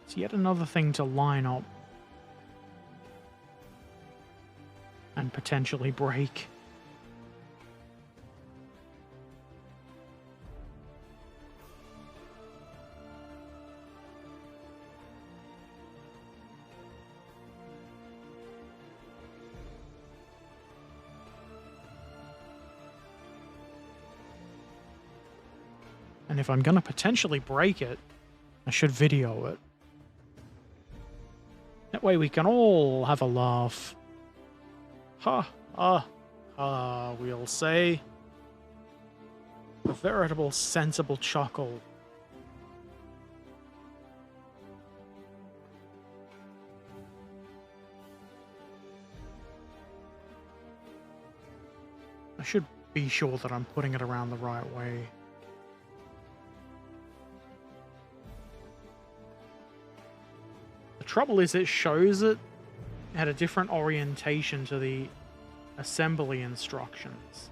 It's yet another thing to line up and potentially break. And if I'm going to potentially break it, I should video it. That way we can all have a laugh. Ha, ha, ha, we'll say. A veritable sensible chuckle. I should be sure that I'm putting it around the right way. The trouble is it shows it at a different orientation to the assembly instructions.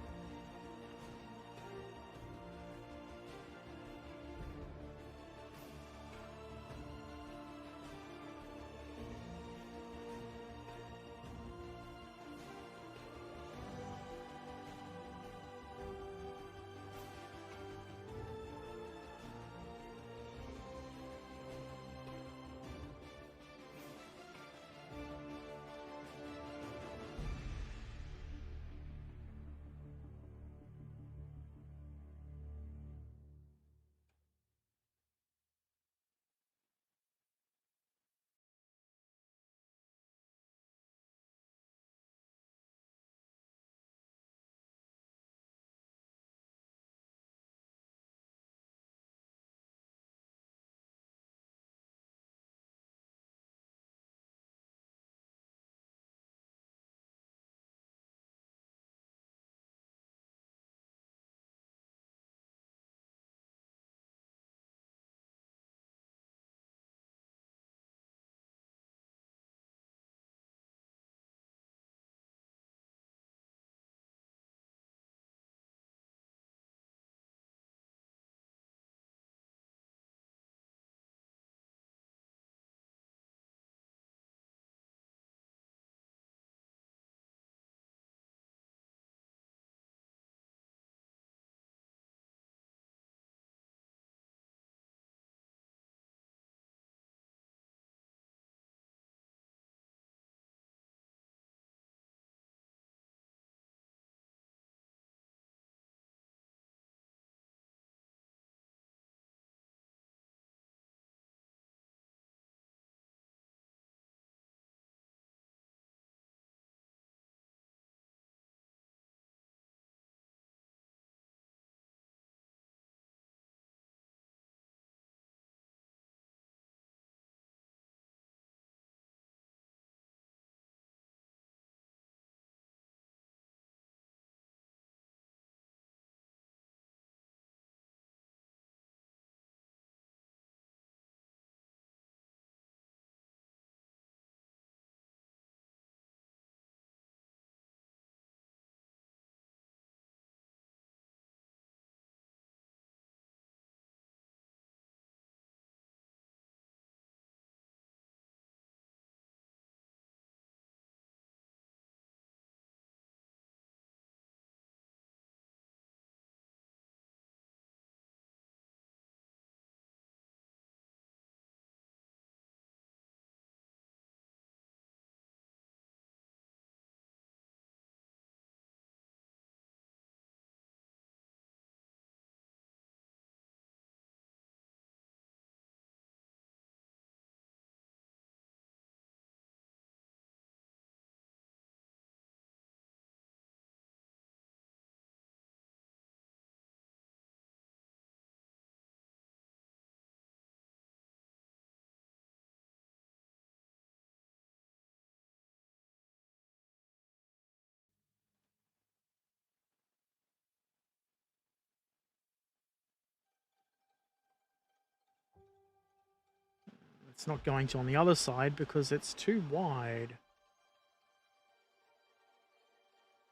It's not going to on the other side because it's too wide.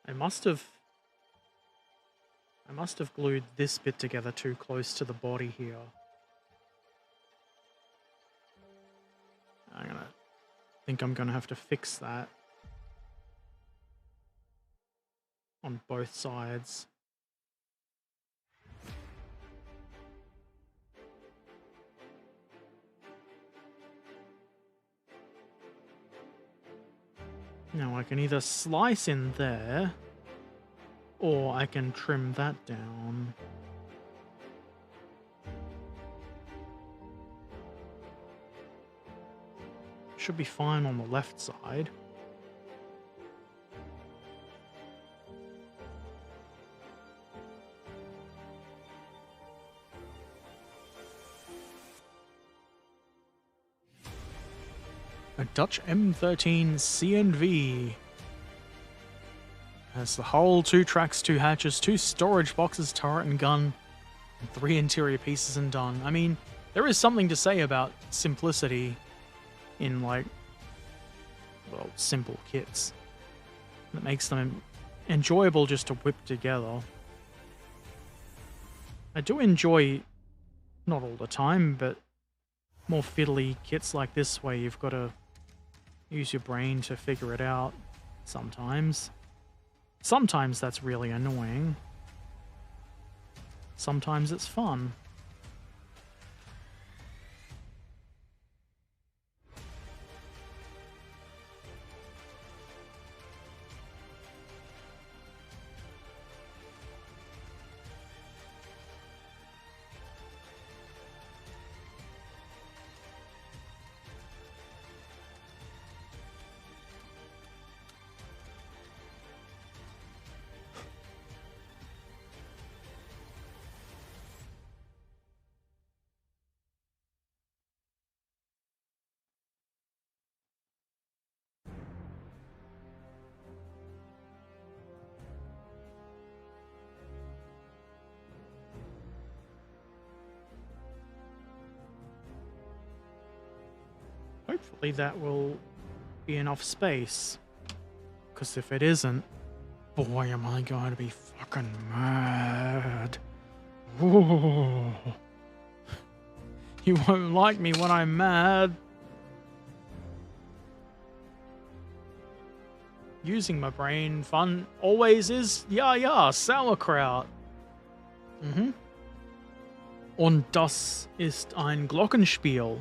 I must have glued this bit together too close to the body here. I think I'm gonna have to fix that on both sides. Now I can either slice in there, or I can trim that down. Should be fine on the left side. A Dutch M13 C&V. Has the hull, 2 tracks, 2 hatches, 2 storage boxes, turret and gun, and 3 interior pieces and done. I mean, there is something to say about simplicity in, like, well, simple kits. That makes them enjoyable just to whip together. I do enjoy, not all the time, but more fiddly kits like this where you've got to use your brain to figure it out sometimes. Sometimes that's really annoying. Sometimes it's fun. Hopefully that will be enough space. Because if it isn't, boy, am I going to be fucking mad. Ooh. You won't like me when I'm mad. Using my brain, fun always is. Ja, sauerkraut. Und das ist ein Glockenspiel.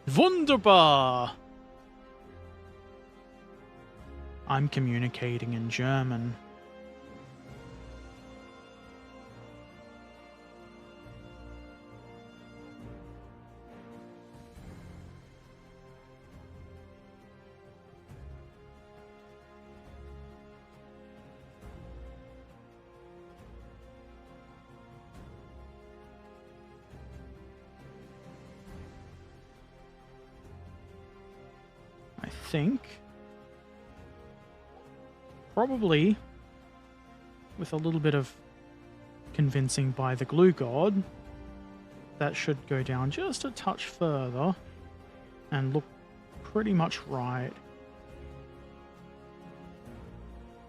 Wunderbar! I'm communicating in German. I think probably with a little bit of convincing by the glue god, that should go down just a touch further and look pretty much right.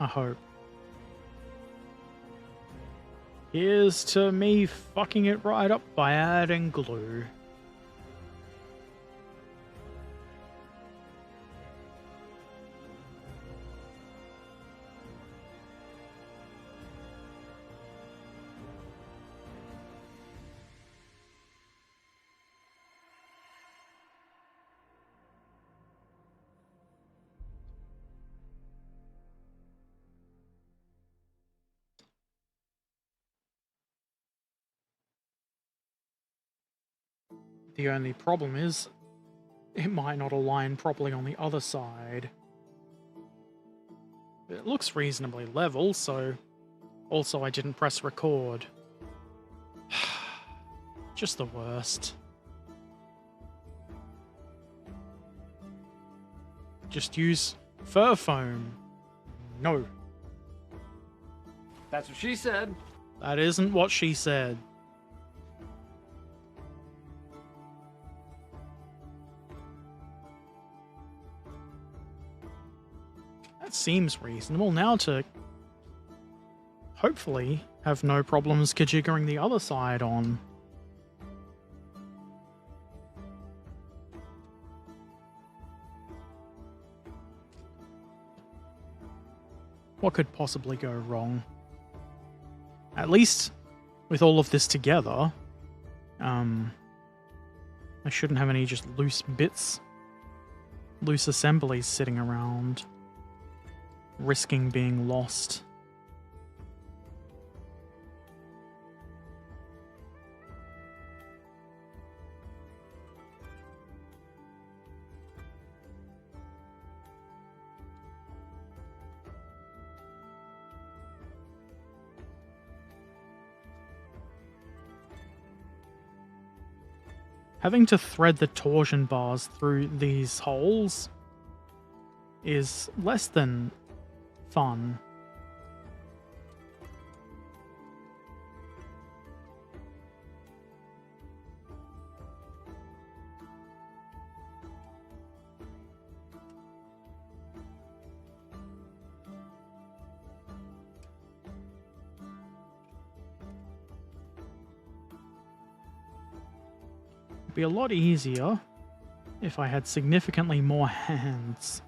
I hope. Here's to me fucking it right up by adding glue. The only problem is, it might not align properly on the other side. It looks reasonably level, so... Also, I didn't press record. Just the worst. Just use fur foam. No. That's what she said. That isn't what she said. That seems reasonable. Now to hopefully have no problems kajiggering the other side on. What could possibly go wrong? At least with all of this together, I shouldn't have any just loose bits, loose assemblies sitting around, risking being lost. Having to thread the torsion bars through these holes is less than fun. It'd be a lot easier if I had significantly more hands.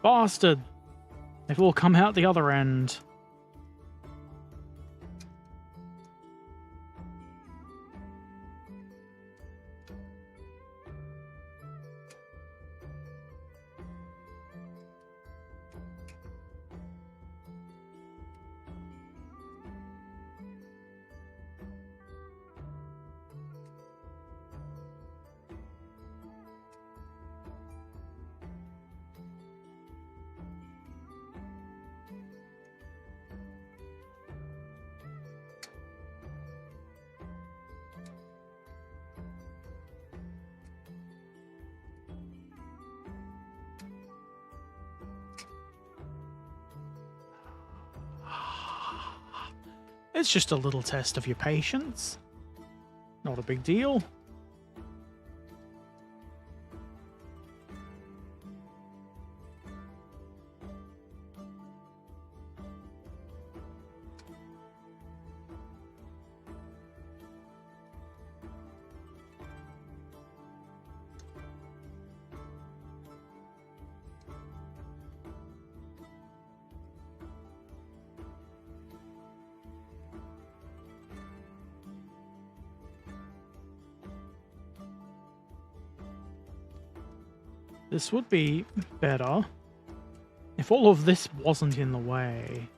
Bastard! They've all come out the other end. It's just a little test of your patience. Not a big deal. This would be better if all of this wasn't in the way.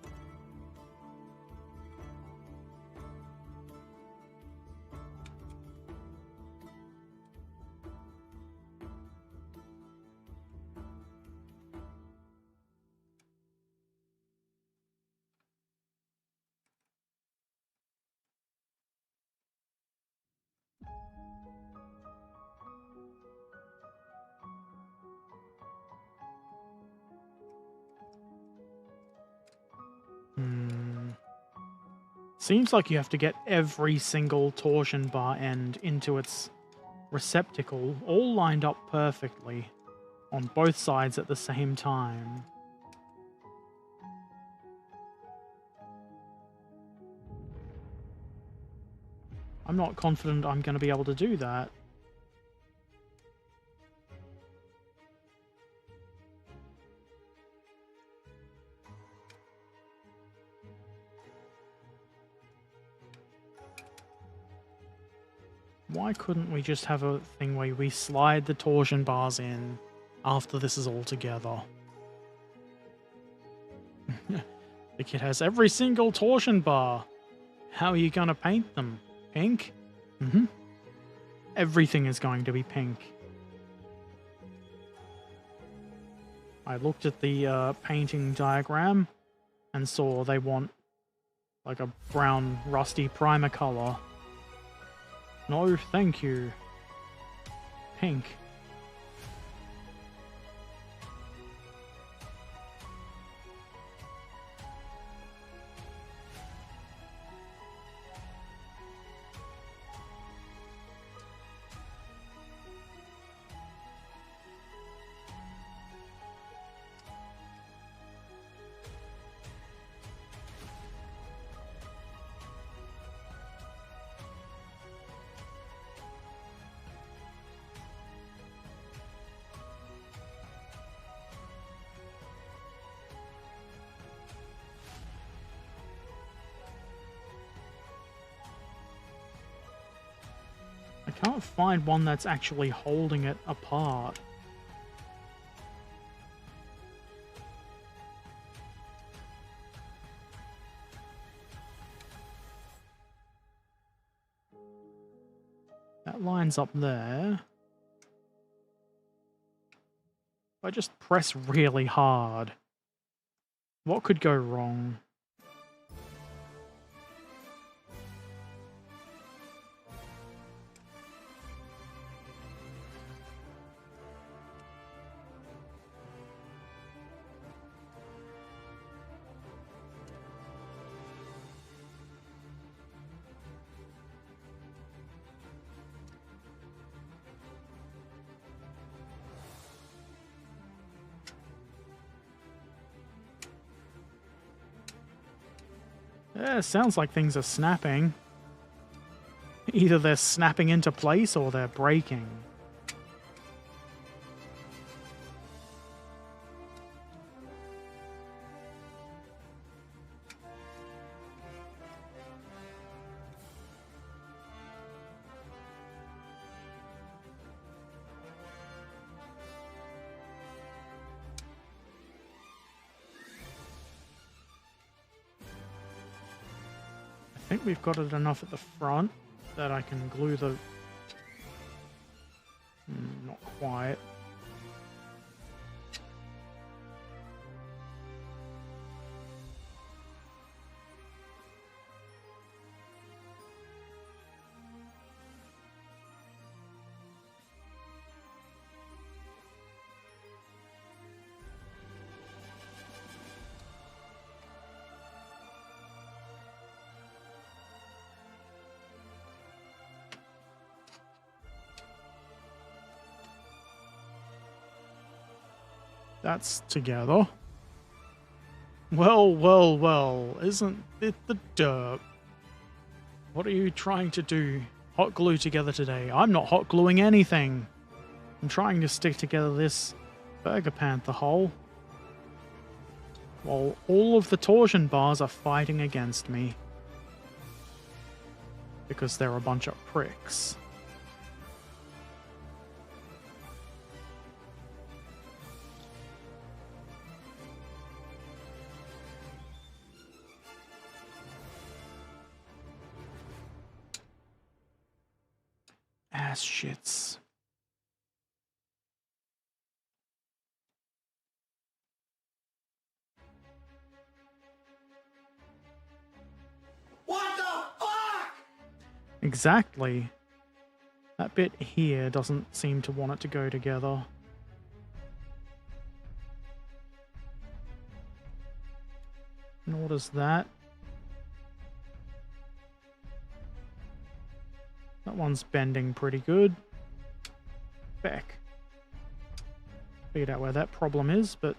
Seems like you have to get every single torsion bar end into its receptacle, all lined up perfectly on both sides at the same time. I'm not confident I'm going to be able to do that. Why couldn't we just have a thing where we slide the torsion bars in after this is all together? The kit has every single torsion bar. How are you going to paint them? Pink? Mm-hmm. Everything is going to be pink. I looked at the painting diagram and saw they want like a brown rusty primer color. No, thank you. Pink. I can't find one that's actually holding it apart. That line's up there. If I just press really hard, what could go wrong? Yeah, sounds like things are snapping. Either they're snapping into place or they're breaking. I think we've got it enough at the front that I can glue the... not quite. That's together. Well, well, well, isn't it the derp? What are you trying to do? Hot glue together today? I'm not hot gluing anything. I'm trying to stick together this Bergepanther hole. While all of the torsion bars are fighting against me. Because they're a bunch of pricks. Ass shits. What the fuck? Exactly. That bit here doesn't seem to want it to go together. Nor does that. That one's bending pretty good. Back. Figured out where that problem is, but...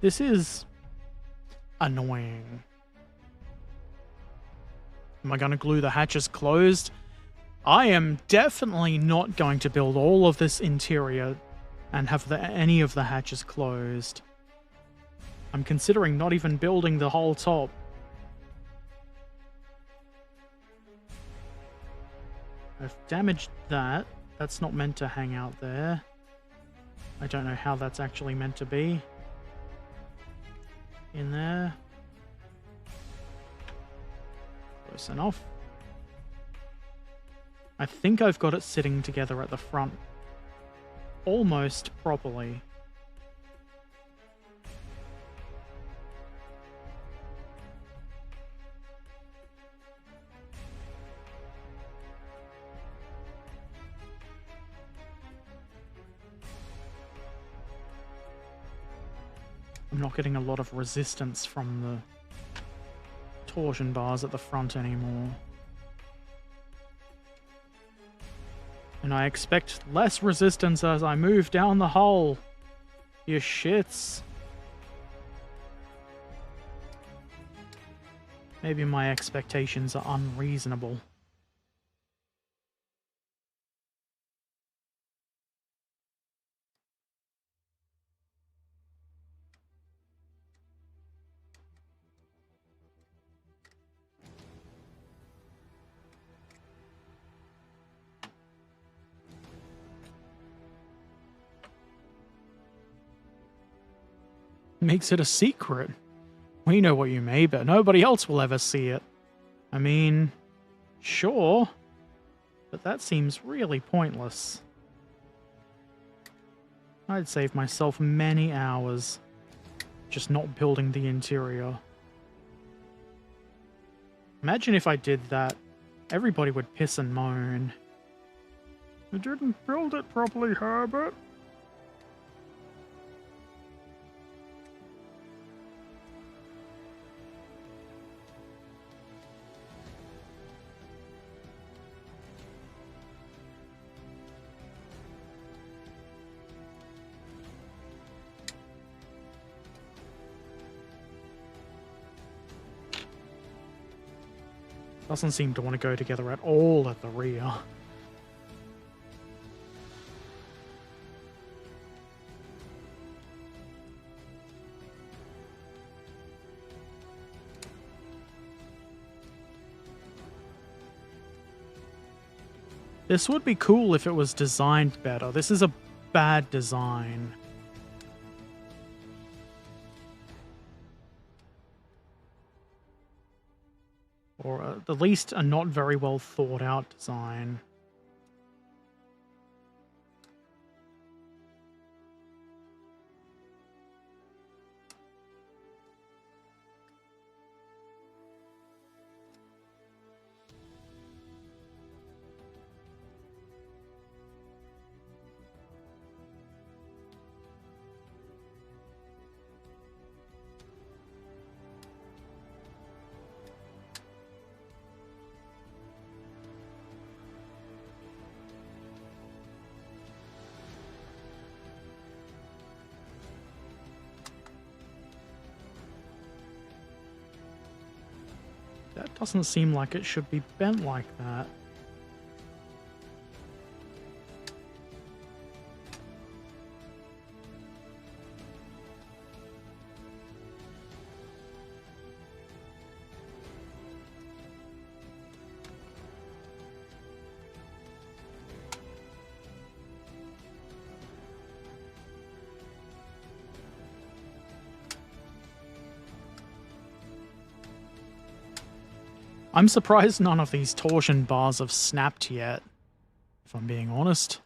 This is annoying. Am I going to glue the hatches closed? I am definitely not going to build all of this interior and have any of the hatches closed. I'm considering not even building the whole top. I've damaged that. That's not meant to hang out there. I don't know how that's actually meant to be. In there. Close enough. I think I've got it sitting together at the front almost properly. I'm not getting a lot of resistance from the torsion bars at the front anymore. And I expect less resistance as I move down the hole. You shits. Maybe my expectations are unreasonable. Makes it a secret. We know what you made, but nobody else will ever see it. I mean, sure, but that seems really pointless. I'd save myself many hours just not building the interior. Imagine if I did that. Everybody would piss and moan. You didn't build it properly, Herbert. Doesn't seem to want to go together at all at the rear. This would be cool if it was designed better. This is a bad design. Or at least a not very well thought out design. That doesn't seem like it should be bent like that. I'm surprised none of these torsion bars have snapped yet, if I'm being honest.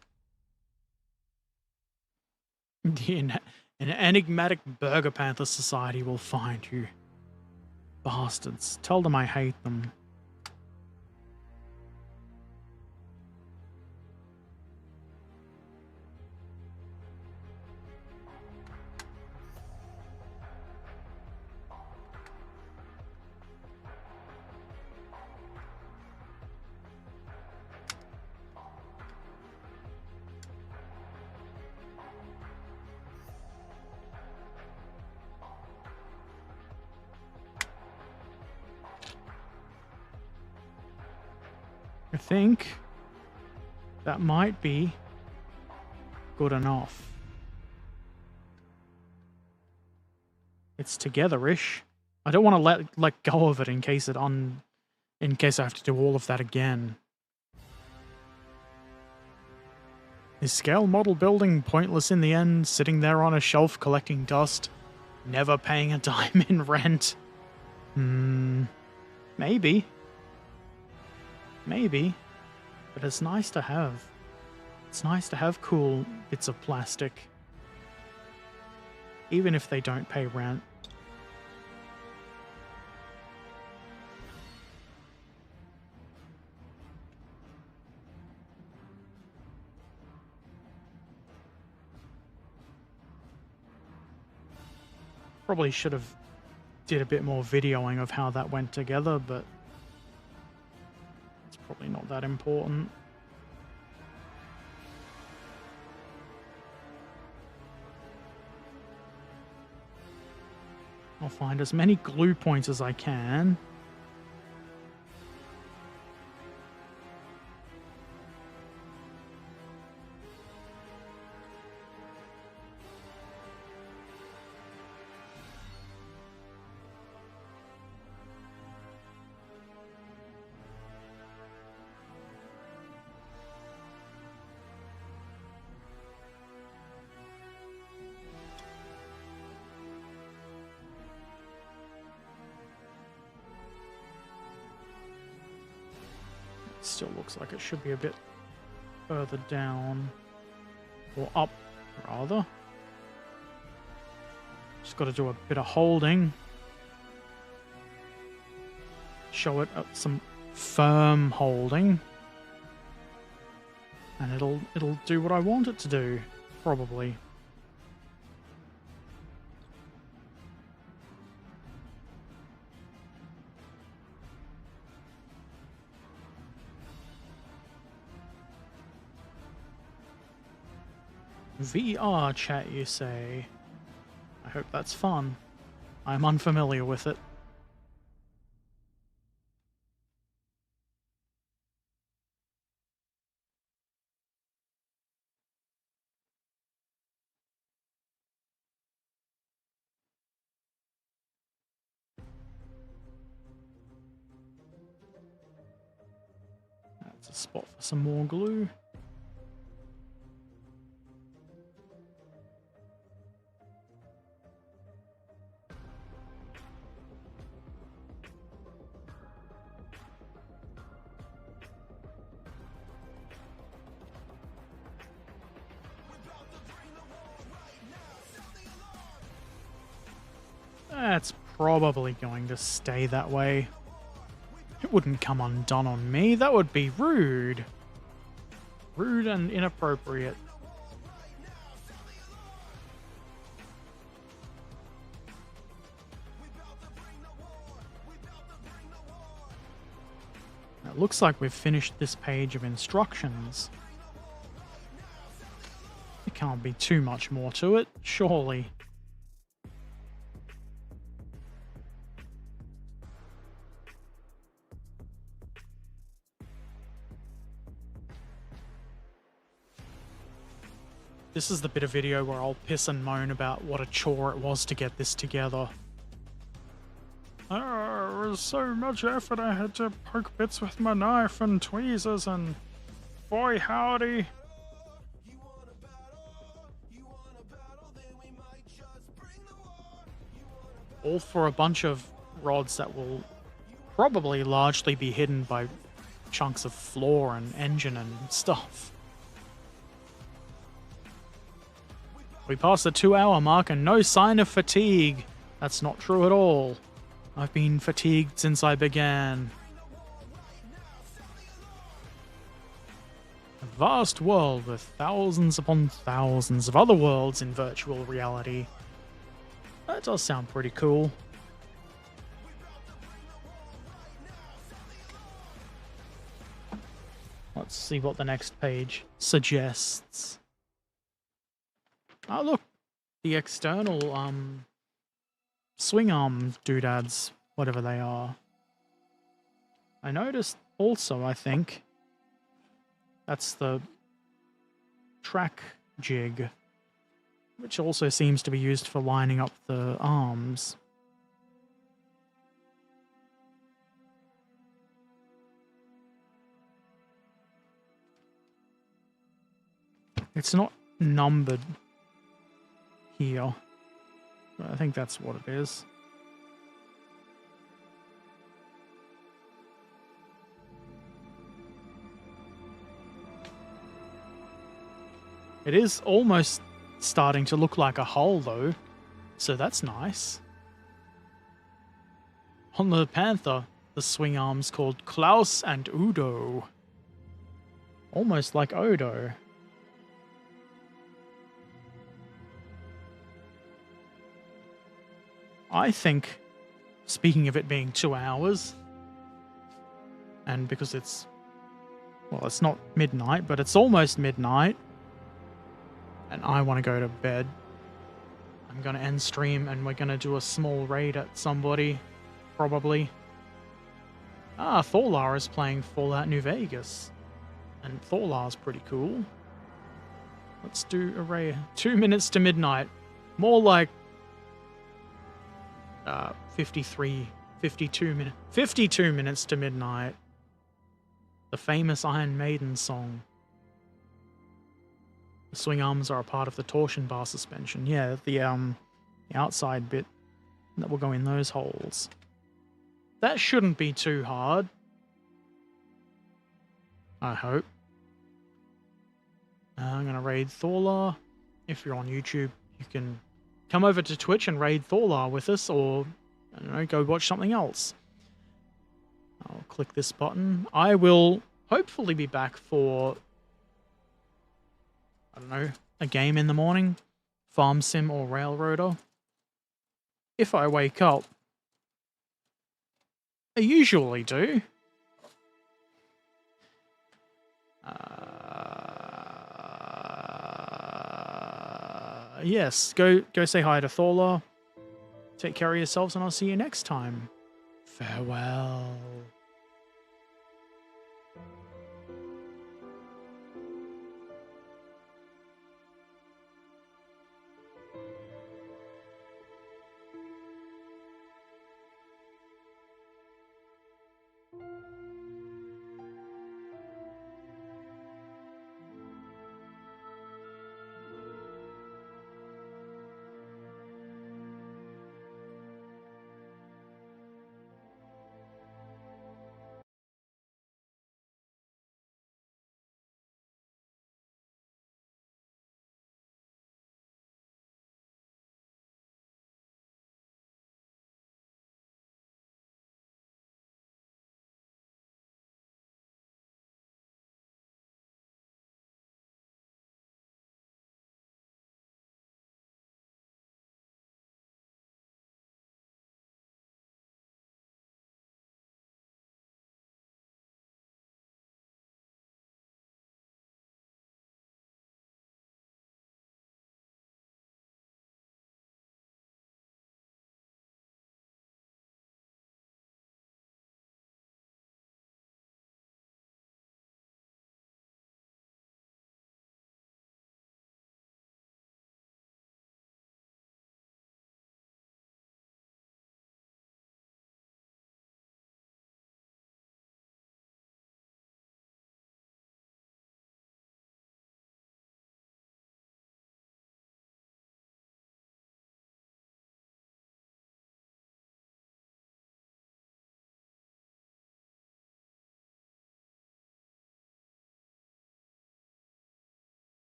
An enigmatic Bergepanther society will find you. Bastards. Tell them I hate them. I think that might be good enough. It's together-ish. I don't want to let go of it in case in case I have to do all of that again. Is scale model building pointless in the end, sitting there on a shelf collecting dust, never paying a dime in rent? Maybe. Maybe. But it's nice to have. It's nice to have cool bits of plastic. Even if they don't pay rent. Probably should have did a bit more videoing of how that went together, but it's probably not that important. I'll find as many glue points as I can. Still looks like it should be a bit further down, or up rather. Just got to do a bit of holding, show it some firm holding, and it'll do what I want it to do, probably. VR chat, you say? I hope that's fun. I'm unfamiliar with it. That's a spot for some more glue. That's probably going to stay that way. It wouldn't come undone on me. That would be rude. Rude and inappropriate. It looks like we've finished this page of instructions. There can't be too much more to it, surely. This is the bit of video where I'll piss and moan about what a chore it was to get this together. There was so much effort, I had to poke bits with my knife and tweezers, and boy howdy. All for a bunch of rods that will probably largely be hidden by chunks of floor and engine and stuff. We passed the 2-hour mark and no sign of fatigue. That's not true at all. I've been fatigued since I began. A vast world with thousands upon thousands of other worlds in virtual reality. That does sound pretty cool. Let's see what the next page suggests. Oh look, the external swing arm doodads, whatever they are. I noticed also, I think, that's the track jig, which also seems to be used for lining up the arms. It's not numbered here, but I think that's what it is. It is almost starting to look like a hull, though, so that's nice. On the Panther, the swing arms called Klaus and Udo. Almost like Odo. I think, speaking of it being 2 hours, and because it's, well, it's not midnight, but it's almost midnight, and I want to go to bed, I'm going to end stream and we're going to do a small raid at somebody, probably. Ah, Thorlar is playing Fallout New Vegas, and Thorlar's pretty cool. Let's do a raid. 2 minutes to midnight. More like 52 minutes to midnight. The famous Iron Maiden song. The swing arms are a part of the torsion bar suspension. Yeah, the outside bit that will go in those holes. That shouldn't be too hard. I hope. I'm gonna raid Thorlar. If you're on YouTube, you can come over to Twitch and raid Thorlar with us, or, I don't know, go watch something else. I'll click this button. I will hopefully be back for, I don't know, a game in the morning. Farm Sim or Railroader. If I wake up. I usually do. Yes, go say hi to Thorlar. Take care of yourselves, and I'll see you next time. Farewell.